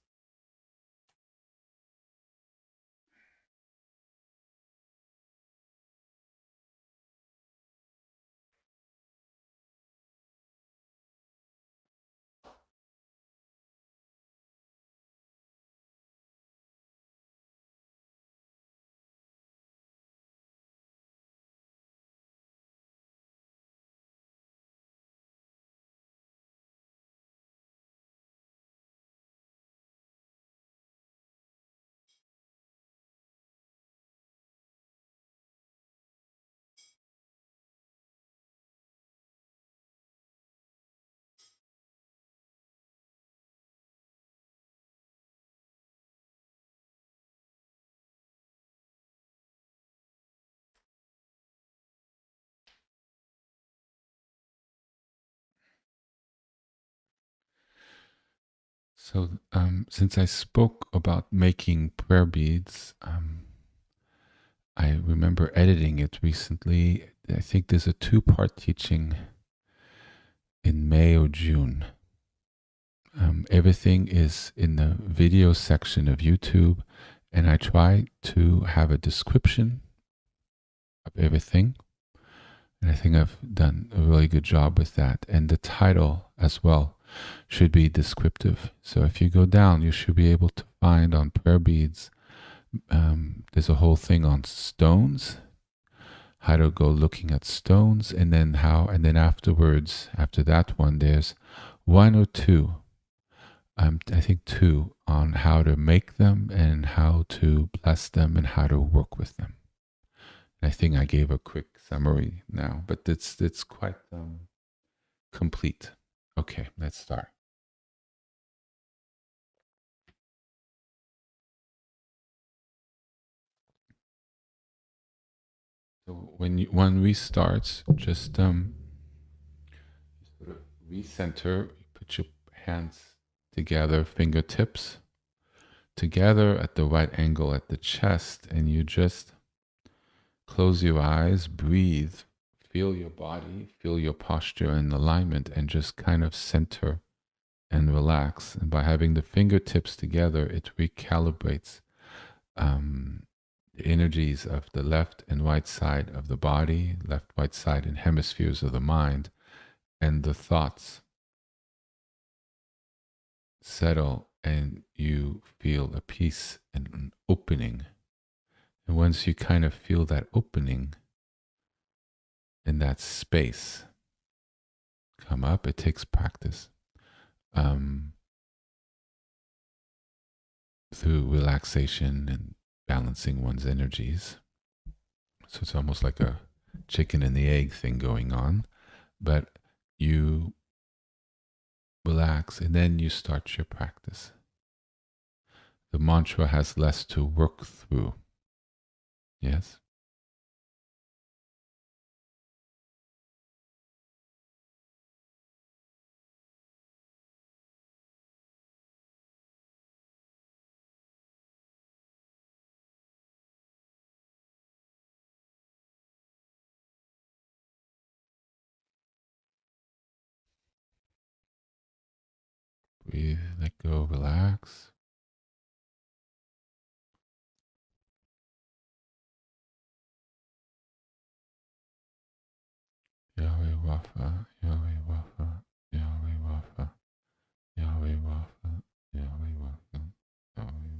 Speaker 1: So since I spoke about making prayer beads, I remember editing it recently. I think there's a 2-part teaching in May or June. Everything is in the video section of YouTube, and I try to have a description of everything, And I think I've done a really good job with that. And the title as well should be descriptive. So if you go down, you should be able to find on prayer beads, there's a whole thing on stones, how to go looking at stones, and then afterwards, after that one, there's one or two, I think two, on how to make them and how to bless them and how to work with them. I think I gave a quick summary now, but it's quite complete. Okay, let's start. So when we start, just sort of recenter. Put your hands together, fingertips together at the right angle at the chest, and you just close your eyes, breathe, feel your body, feel your posture and alignment, and just kind of center and relax. And by having the fingertips together, it recalibrates the energies of the left and right side of the body, left, right side, and hemispheres of the mind, and the thoughts settle, and you feel a peace and an opening. And once you kind of feel that opening in that space come up, it takes practice. Um, through relaxation and balancing one's energies. So it's almost like a chicken and the egg thing going on. But you relax and then you start your practice. The mantra has less to work through. Yes? Breathe, let go, relax. Yahweh Wafa, Yahweh Wafa, Yahweh Wafa, Yahweh Wafa, Yahweh Wafa, Yahweh Wafa.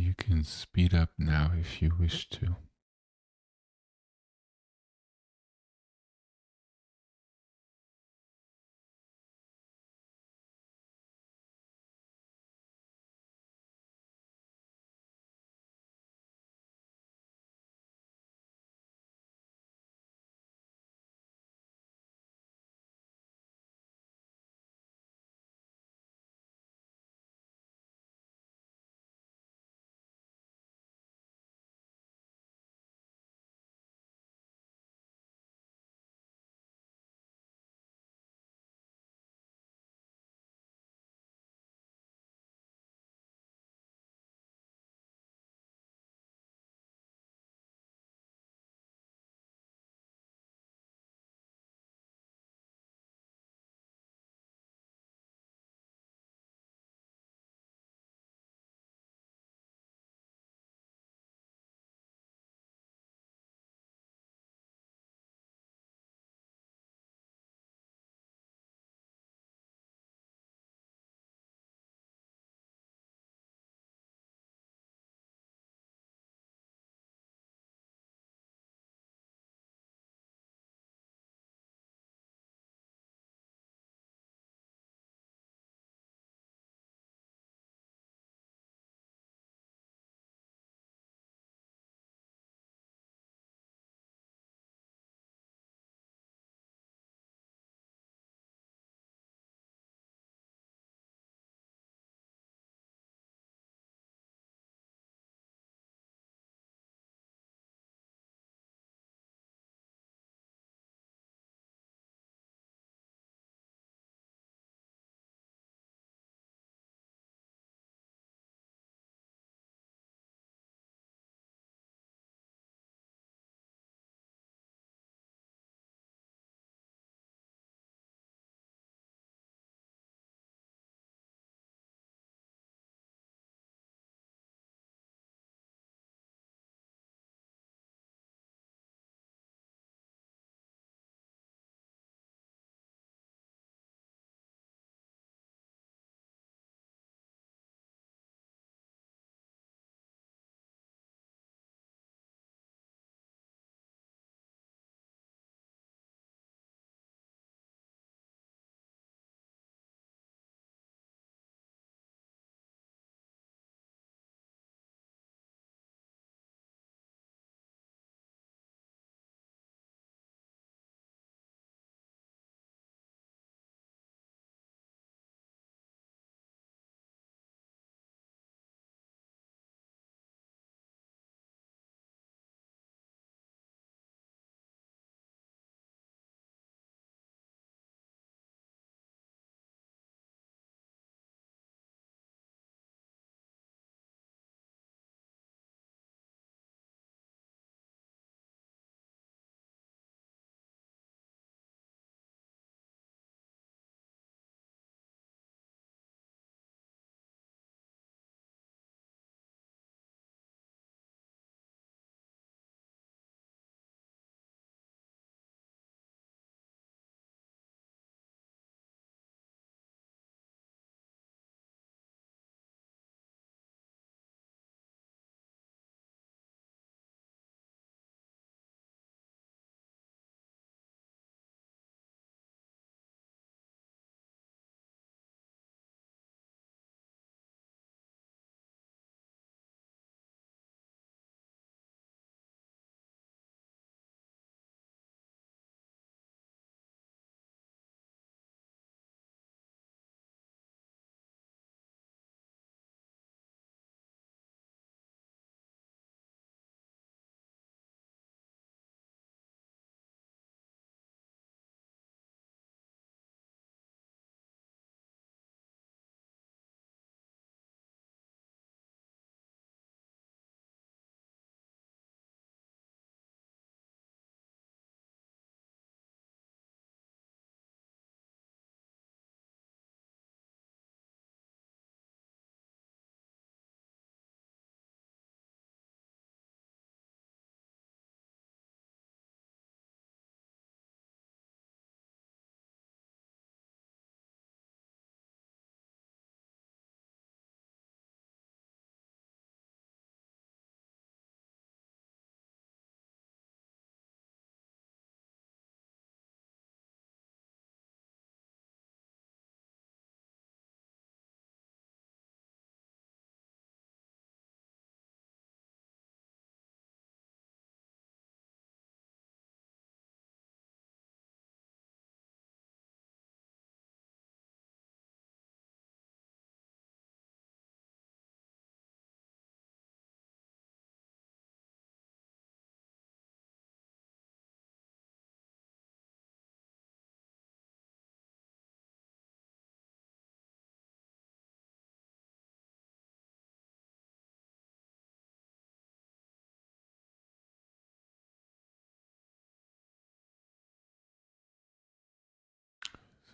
Speaker 1: you can speed up now if you wish to.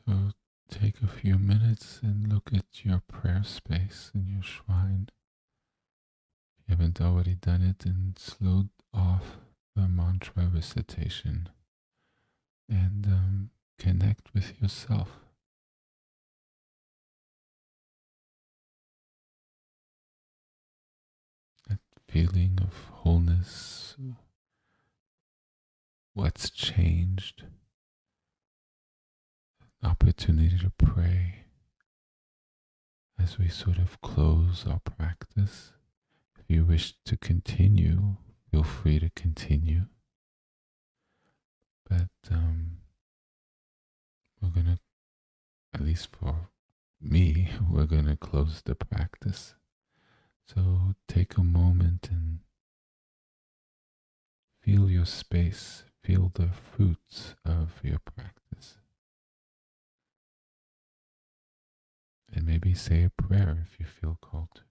Speaker 1: So take a few minutes and look at your prayer space in your shrine. If you haven't already done it, and slow off the mantra recitation and connect with yourself. That feeling of wholeness, what's changed, opportunity to pray as we sort of close our practice. If you wish to continue, feel free to continue. But we're going to, at least for me, we're going to close the practice. So take a moment and feel your space, feel the fruits of your practice. And maybe say a prayer if you feel called to.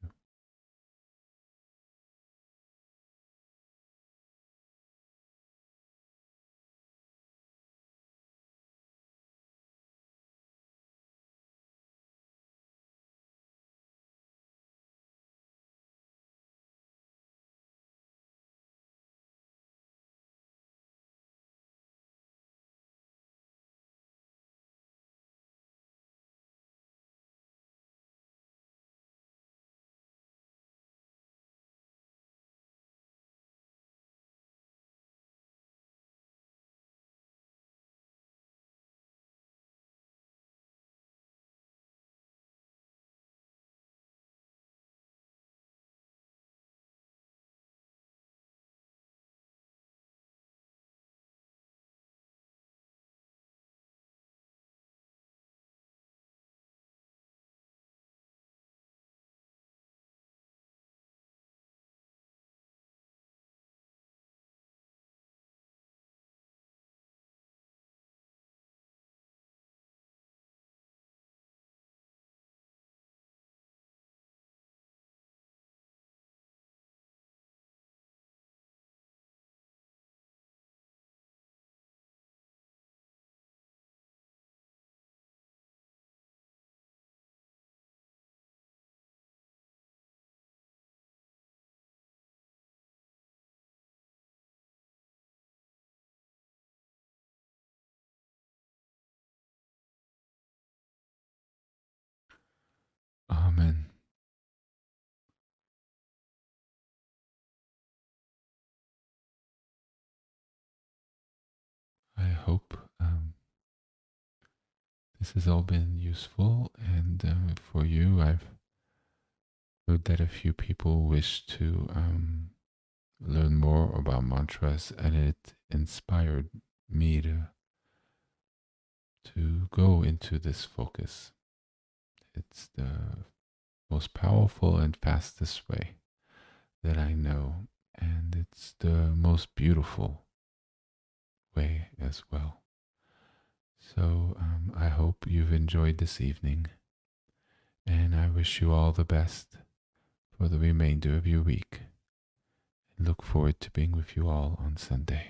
Speaker 1: Amen. I hope this has all been useful, and for you, I've heard that a few people wish to learn more about mantras, and it inspired me to go into this focus. It's the most powerful and fastest way that I know, and it's the most beautiful way as well. So I hope you've enjoyed this evening, and I wish you all the best for the remainder of your week. And look forward to being with you all on Sunday.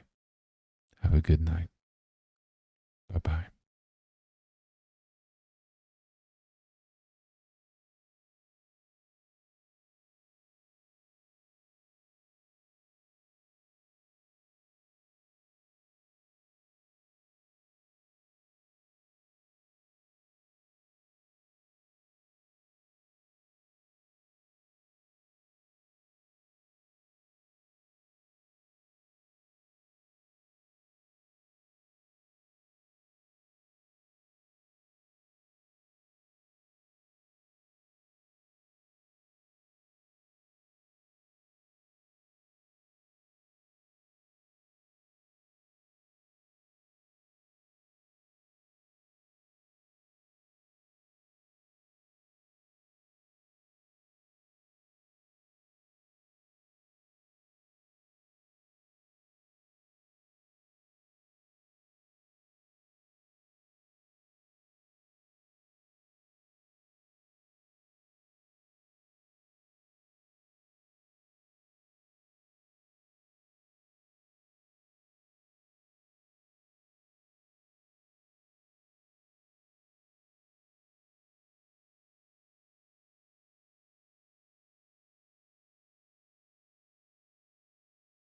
Speaker 1: Have a good night. Bye bye.